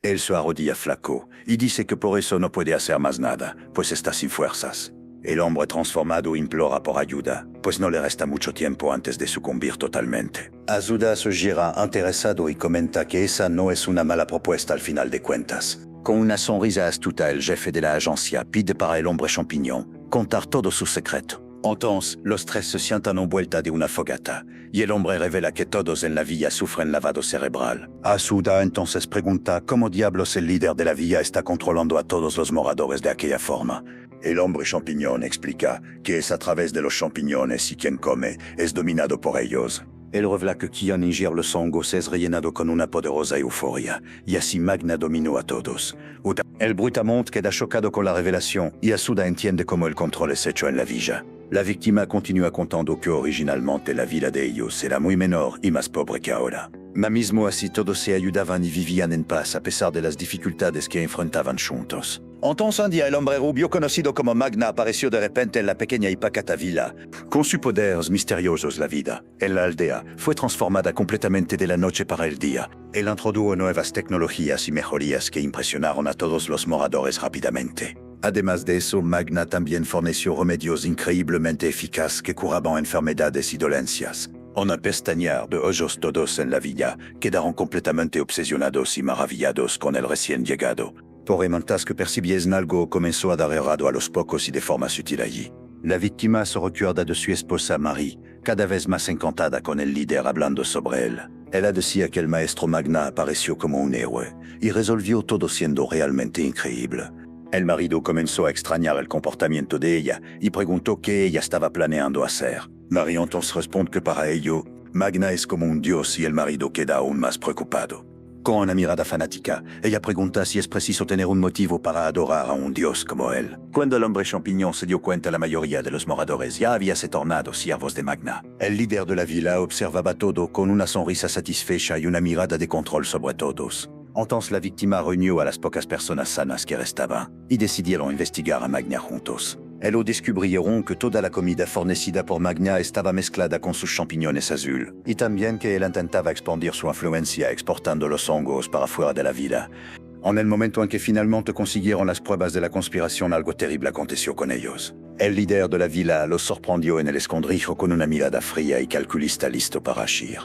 Él se arrodilla flaco y dice que por eso no puede hacer más nada, pues está sin fuerzas. El hombre transformado implora por ayuda, pues no le resta mucho tiempo antes de sucumbir totalmente. Azuda se gira interesado y comenta que esa no es una mala propuesta al final de cuentas. Con una sonrisa astuta, el jefe de la agencia pide para el hombre champiñón contar todo su secreto. Entonces, los tres se sientan envuelta de una fogata, y el hombre revela que todos en la villa sufren lavado cerebral. Azuda entonces pregunta cómo diablos el líder de la villa está controlando a todos los moradores de aquella forma. El hombre champiñón explica que es a través de los champiñones y quien come es dominado por ellos. Él revela que quien ingiere los hongos es rellenado con una poderosa euforia, y así Magna dominó a todos. El brutamonte queda chocado con la revelación y Azuda entiende cómo el control es hecho en la villa. La víctima continúa contando que originalmente la vida de ellos era muy menor y más pobre que ahora. Ma mismo así todos se ayudaban y vivían en paz a pesar de las dificultades que enfrentaban juntos. Entonces un día el hombre rubio conocido como Magna apareció de repente en la pequeña y pacata villa. Con sus poderes misteriosos la vida, en la aldea, fue transformada completamente de la noche para el día. Él introdujo nuevas tecnologías y mejorías que impresionaron a todos los moradores rápidamente. Además de eso, Magna también forneció remedios increíblemente eficaces que curaban enfermedades y dolencias. En un pestañear de ojos todos en la villa quedaron completamente obsesionados y maravillados con el recién llegado. Por mientras que percibiesen algo, comenzó a dar errado a los pocos y de forma sutil allí. La víctima se recuerda de su esposa Marie, cada vez más encantada con el líder hablando sobre él. Ella decía que el maestro Magna apareció como un héroe y resolvió todo siendo realmente increíble. El marido comenzó a extrañar el comportamiento de ella y preguntó qué ella estaba planeando hacer. Marie entonces responde que para ello, Magna es como un dios y el marido queda aún más preocupado. Con una mirada fanática, ella pregunta si es preciso tener un motivo para adorar a un dios como él. Cuando el hombre champiñón se dio cuenta, la mayoría de los moradores ya había se tornado siervos de Magna. El líder de la villa observaba todo con una sonrisa satisfecha y una mirada de control sobre todos. Entonces la víctima reunió a las pocas personas sanas que restaban y decidieron investigar a Magna juntos. Ellos descubrieron que toda la comida fornecida por Magna estaba mezclada con sus champiñones azul, y también que él intentaba expandir su influencia exportando los hongos para fuera de la villa. En el momento en que finalmente consiguieron las pruebas de la conspiración, algo terrible aconteció con ellos. El líder de la villa los sorprendió en el escondrijo con una mirada fría y calculista listo para agir.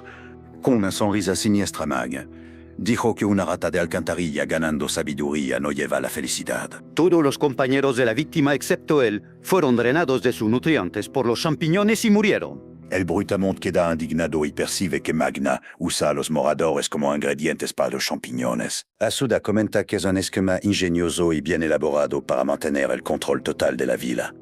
Con una sonrisa siniestra, Magna dijo que una rata de alcantarilla ganando sabiduría no lleva a la felicidad. Todos los compañeros de la víctima, excepto él, fueron drenados de sus nutrientes por los champiñones y murieron. El brutamonte queda indignado y percibe que Magna usa a los moradores como ingredientes para los champiñones. Azuda comenta que es un esquema ingenioso y bien elaborado para mantener el control total de la villa.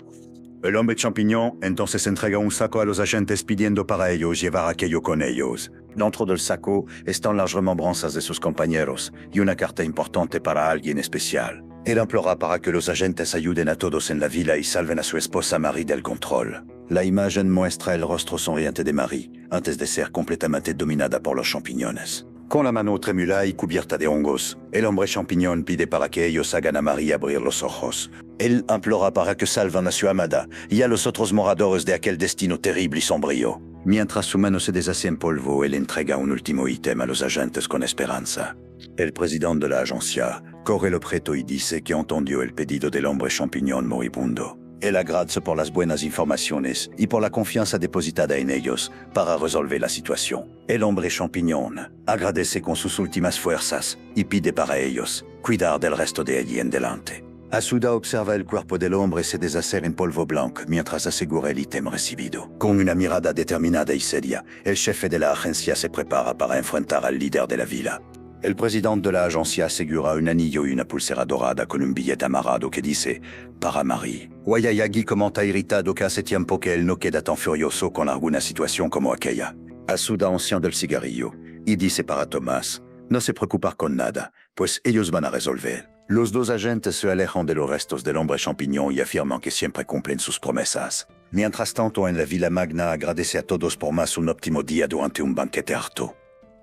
El hombre champiñón entonces entrega un saco a los agentes pidiendo para ellos llevar aquello con ellos. Dentro del saco están las remembranzas de sus compañeros y una carta importante para alguien especial. Él implora para que los agentes ayuden a todos en la villa y salven a su esposa Marie del control. La imagen muestra el rostro sonriente de Marie, antes de ser completamente dominada por los champiñones. Con la mano trémula y cubierta de hongos, el hombre champiñón pide para que ellos hagan a Marie abrir los ojos. Él implora para que salven a su amada y a los otros moradores de aquel destino terrible y sombrío. Mientras su mano se deshace en polvo, él entrega un último ítem a los agentes con esperanza. El presidente de la agencia corre el objeto y dice que entendió el pedido del hombre champiñón moribundo. Él agradece por las buenas informaciones y por la confianza depositada en ellos para resolver la situación. El hombre champiñón agradece con sus últimas fuerzas y pide para ellos cuidar del resto de allí en delante. Azuda observa el cuerpo del hombre se deshacer en polvo blanco mientras asegura el ítem recibido. Con una mirada determinada y seria, el jefe de la agencia se prepara para enfrentar al líder de la villa. El presidente de la agencia asegura un anillo y una pulsera dorada con un billete amarrado que dice «Para Marie». Wayayagi comenta irritado que hace tiempo que él no queda tan furioso con alguna situación como aquella. Azuda enciende el cigarrillo y dice para Tomás «No se preocupar con nada, pues ellos van a resolver». Los dos agentes se alejan de los restos del hombre champiñón y afirman que siempre cumplen sus promesas. Mientras tanto, en la Villa Magna agradece a todos por más un óptimo día durante un banquete harto.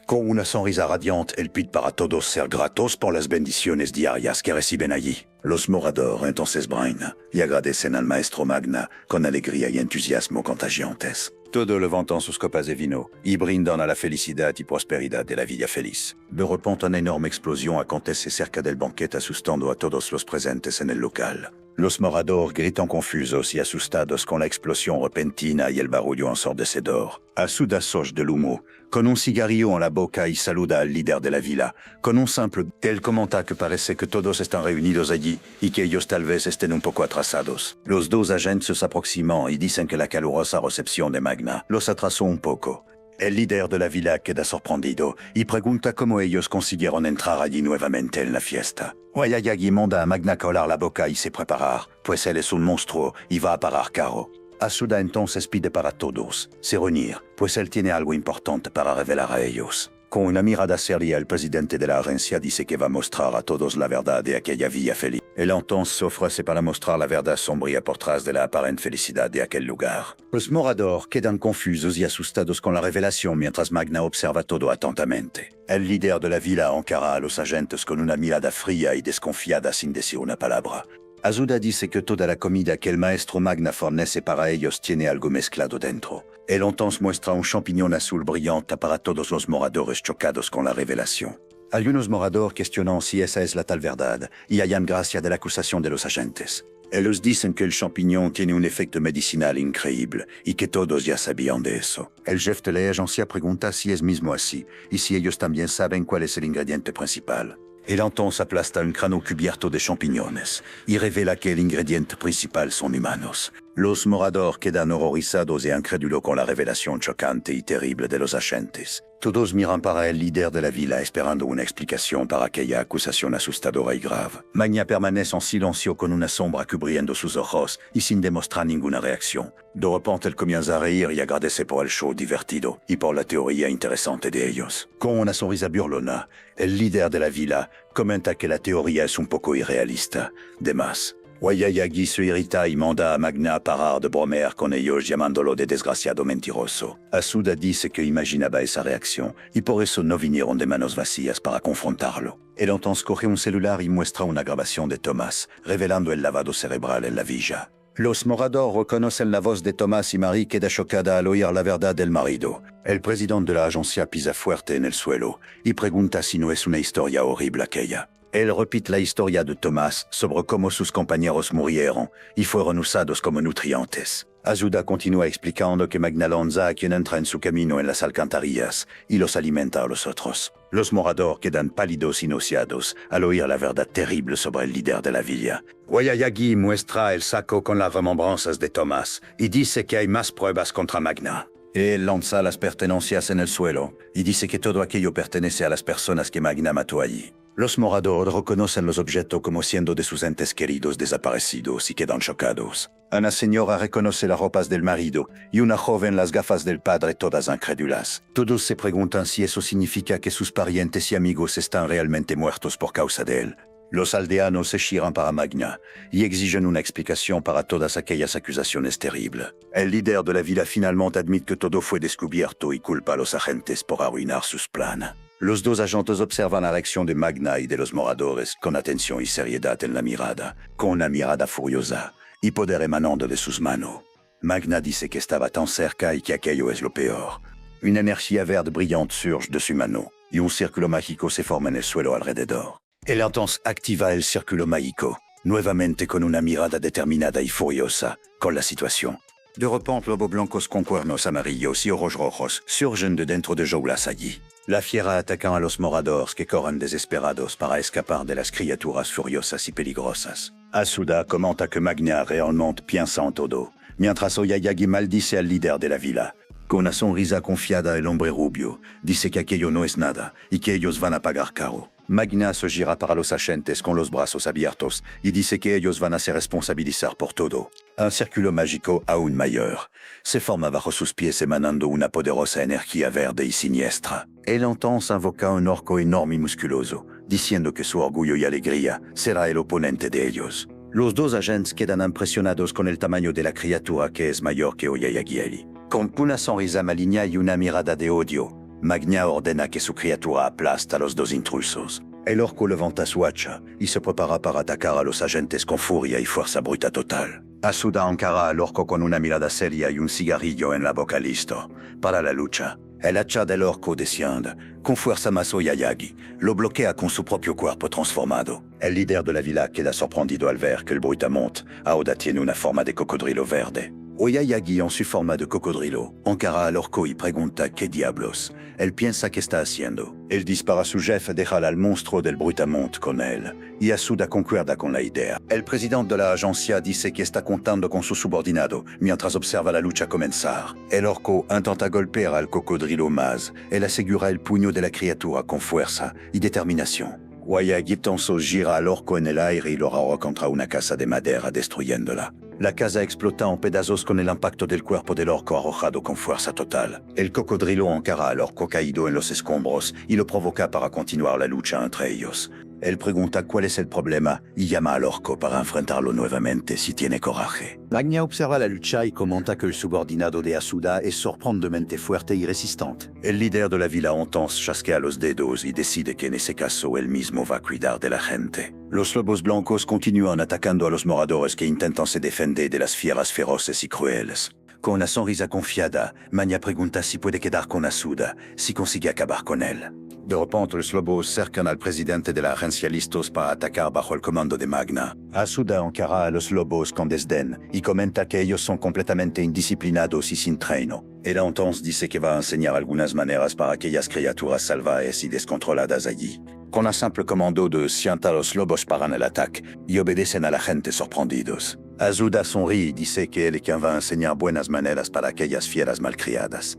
Con una sonrisa radiante, él pide para todos ser gratos por las bendiciones diarias que reciben allí. Los moradores entonces brindan y agradecen al maestro Magna con alegría y entusiasmo contagiantes. Todos levantan sus copas de vino y brindan a la felicidad y prosperidad de la villa feliz. De repente, una enorme explosión acontece cerca del banquete, asustando a todos los presentes en el local. Los moradores gritan confusos y asustados con la explosión repentina y el barullo ensordecedor. Asuda soge del humo, con un cigarrillo en la boca, y saluda al líder de la villa. Con un simple él comenta que parece que todos están reunidos allí y que ellos tal vez estén un poco atrasados. Los dos agentes se aproximan y dicen que la calurosa recepción de Magna los atrasó un poco. El líder de la villa queda sorprendido y pregunta cómo ellos consiguieron entrar allí nuevamente en la fiesta. Wayayagi manda a Magna colar la boca y se preparar, pues él es un monstruo y va a parar caro. Asuda entonces pide para todos se reunir, pues él tiene algo importante para revelar a ellos. Con una mirada seria, el presidente de la agencia dice que va a mostrar a todos la verdad de aquella villa feliz. Él entonces se ofrece para mostrar la verdad sombría por tras de la aparente felicidad de aquel lugar. Los moradores quedan confusos y asustados con la revelación mientras Magna observa todo atentamente. El líder de la villa encara a los agentes con una mirada fría y desconfiada sin decir una palabra. Asuda dice que toda la comida que el maestro Magna fornece para ellos tiene algo mezclado dentro. Él entonces muestra un champiñón azul brillante para todos los moradores chocados con la revelación. Algunos moradores cuestionan si esa es la tal verdad y hallan gracia de la acusación de los agentes. Ellos dicen que el champiñón tiene un efecto medicinal increíble y que todos ya sabían de eso. El jefe de la agencia pregunta si es mismo así y si ellos también saben cuál es el ingrediente principal. Él entonces aplasta un cráneo cubierto de champiñones y revela que el ingrediente principal son humanos. Los moradores quedan horrorizados e incrédulos con la revelación chocante y terrible de los agentes. Todos miran para el líder de la villa esperando una explicación para aquella acusación asustadora y grave. Magna permanece en silencio con una sombra cubriendo sus ojos y sin demostrar ninguna reacción. De repente él comienza a reír y agradece por el show divertido y por la teoría interesante de ellos. Con una sonrisa burlona, el líder de la villa comenta que la teoría es un poco irrealista. De más, Wayayagi se irrita y manda a Magna a parar de bromear con ellos llamándolo de desgraciado mentiroso. Asuda dice que imaginaba esa reacción y por eso no vinieron de manos vacías para confrontarlo. Él entonces coge un celular y muestra una grabación de Thomas, revelando el lavado cerebral en la villa. Los moradores reconocen la voz de Thomas y Marie queda chocada al oír la verdad del marido. El presidente de la agencia pisa fuerte en el suelo y pregunta si no es una historia horrible aquella. Él repite la historia de Thomas sobre cómo sus compañeros murieron y fueron usados como nutrientes. Asuda continúa explicando que Magna lanza a quien entra en su camino en las alcantarillas y los alimenta a los otros. Los moradores quedan pálidos y nauseados al oír la verdad terrible sobre el líder de la villa. Wayayagi muestra el saco con las remembranzas de Thomas y dice que hay más pruebas contra Magna. Él lanza las pertenencias en el suelo y dice que todo aquello pertenece a las personas que Magna mató allí. Los moradores reconocen los objetos como siendo de sus entes queridos desaparecidos y quedan chocados. Una señora reconoce las ropas del marido y una joven las gafas del padre, todas incrédulas. Todos se preguntan si eso significa que sus parientes y amigos están realmente muertos por causa de él. Los aldeanos se giran para Magna y exigen una explicación para todas aquellas acusaciones terribles. El líder de la villa finalmente admite que todo fue descubierto y culpa a los agentes por arruinar sus planes. Los dos agentes observan la reacción de Magna y de los moradores con atención y seriedad en la mirada, con una mirada furiosa y poder emanando de sus manos. Magna dice que estaba tan cerca y que aquello es lo peor. Una energía verde brillante surge de su mano y un círculo mágico se forma en el suelo alrededor. Él entonces activa el círculo mágico, nuevamente con una mirada determinada y furiosa con la situación. De repente, lobos blancos con cuernos amarillos y ojos rojos surgen de dentro de jaulas allí. La fiera ataca a los moradores que corren desesperados para escapar de las criaturas furiosas y peligrosas. Asuda comenta que Magna realmente piensa en todo, mientras Oyayagi maldice al líder de la villa. Con una sonrisa confiada, el hombre rubio dice que aquello no es nada y que ellos van a pagar caro. Magna se gira para los agentes con los brazos abiertos y dice que ellos van a se responsabilizar por todo. Un círculo mágico aún mayor se forma bajo sus pies emanando una poderosa energía verde y siniestra. Él entonces invoca un orco enorme y musculoso, diciendo que su orgullo y alegría será el oponente de ellos. Los dos agentes quedan impresionados con el tamaño de la criatura que es mayor que Oyayagi. Con una sonrisa maligna y una mirada de odio, Magna ordena que su criatura aplasta a los dos intrusos. El orco levanta su hacha y se prepara para atacar a los agentes con furia y fuerza bruta total. Asuda encara al orco con una mirada seria y un cigarrillo en la boca listo para la lucha. El hacha del orco desciende. Con fuerza más Oyayagi lo bloquea con su propio cuerpo transformado. El líder de la villa queda sorprendido al ver que el brutamonte ahora tiene una forma de cocodrilo verde. Oyayagi, en su forma de cocodrilo, encara al orco y pregunta qué diablos él piensa que está haciendo. Él dispara a su jefe, deja al monstruo del brutamonte con él, y Asuda concuerda con la idea. El presidente de la agencia dice que está contando con su subordinado mientras observa la lucha comenzar. El orco intenta golpear al cocodrilo más. Él asegura el puño de la criatura con fuerza y determinación. Oyayagi entonces gira al orco en el aire y lo arroja contra una casa de madera, destruyéndola. La casa explota en pedazos con el impacto del cuerpo del orco arrojado con fuerza total. El cocodrilo encara al orco caído en los escombros y lo provoca para continuar la lucha entre ellos. Él pregunta cuál es el problema y llama al orco para enfrentarlo nuevamente si tiene coraje. Magna observa la lucha y comenta que el subordinado de Asuda es sorprendentemente fuerte y resistente. El líder de la villa entonces chasquea los dedos y decide que en ese caso él mismo va a cuidar de la gente. Los lobos blancos continúan atacando a los moradores que intentan se defender de las fieras feroces y crueles. Con una sonrisa confiada, Magna pregunta si puede quedar con Asuda, si consigue acabar con él. De repente, los lobos cercan al presidente de la agencia listos para atacar bajo el comando de Magna. Asuda encara a los lobos con desdén y comenta que ellos son completamente indisciplinados y sin treino. Él entonces dice que va a enseñar algunas maneras para aquellas criaturas salvajes y descontroladas allí. Con un simple comando de sienta, los lobos paran el ataque y obedecen a la gente sorprendidos. Asuda sonríe y dice que él es quien va a enseñar buenas maneras para aquellas fieras malcriadas.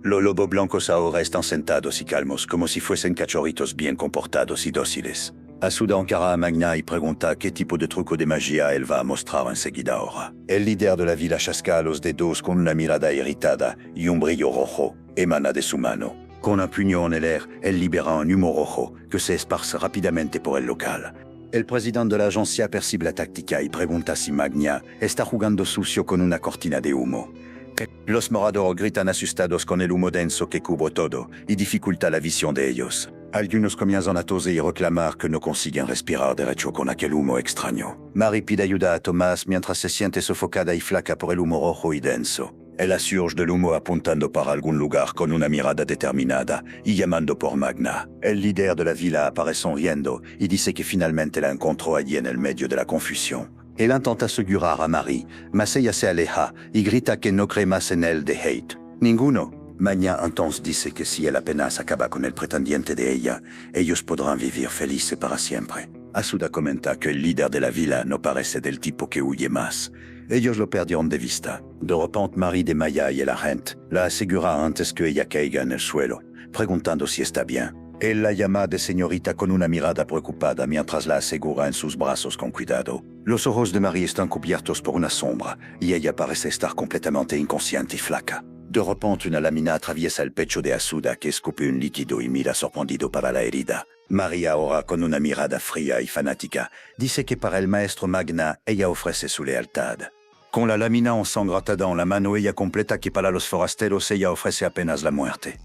Los lobos blancos ahora están sentados y calmos, como si fuesen cachorritos bien comportados y dóciles. Asuda encara a Magna y pregunta qué tipo de truco de magia él va a mostrar enseguida ahora. El líder de la villa chasquea los dedos con una mirada irritada y un brillo rojo emana de su mano. Con un puño en el aire, él libera un humo rojo que se esparce rápidamente por el local. El presidente de la agencia percibe la táctica y pregunta si Magna está jugando sucio con una cortina de humo. Los moradores gritan asustados con el humo denso que cubre todo y dificulta la visión de ellos. Algunos comienzan a toser y reclamar que no consiguen respirar derecho con aquel humo extraño. Mary pide ayuda a Tomás mientras se siente sofocada y flaca por el humo rojo y denso. Ella surge del humo apuntando para algún lugar con una mirada determinada y llamando por Magna. El líder de la villa aparece sonriendo y dice que finalmente la encontró allí en el medio de la confusión. Él intenta asegurar a Mary, mas ella se aleja y grita que no cree más en él de hate. Ninguno. Magna entonces dice que si él apenas acaba con el pretendiente de ella, ellos podrán vivir felices para siempre. Asuda comenta que el líder de la villa no parece del tipo que huye más. Ellos lo perdieron de vista. De repente, Mary desmaya y el agente la asegura antes que ella caiga en el suelo, preguntando si está bien. Él la llama de señorita con una mirada preocupada mientras la asegura en sus brazos con cuidado. Los ojos de Mary están cubiertos por una sombra y ella parece estar completamente inconsciente y flaca. De repente, una lámina atraviesa el pecho de Asuda que escupe un líquido y mira sorprendido para la herida. Mary ahora, con una mirada fría y fanática, dice que para el maestro Magna ella ofrece su lealtad. Con la lámina ensangrentada en la mano, ella completa que para los forasteros ella ofrece apenas la muerte.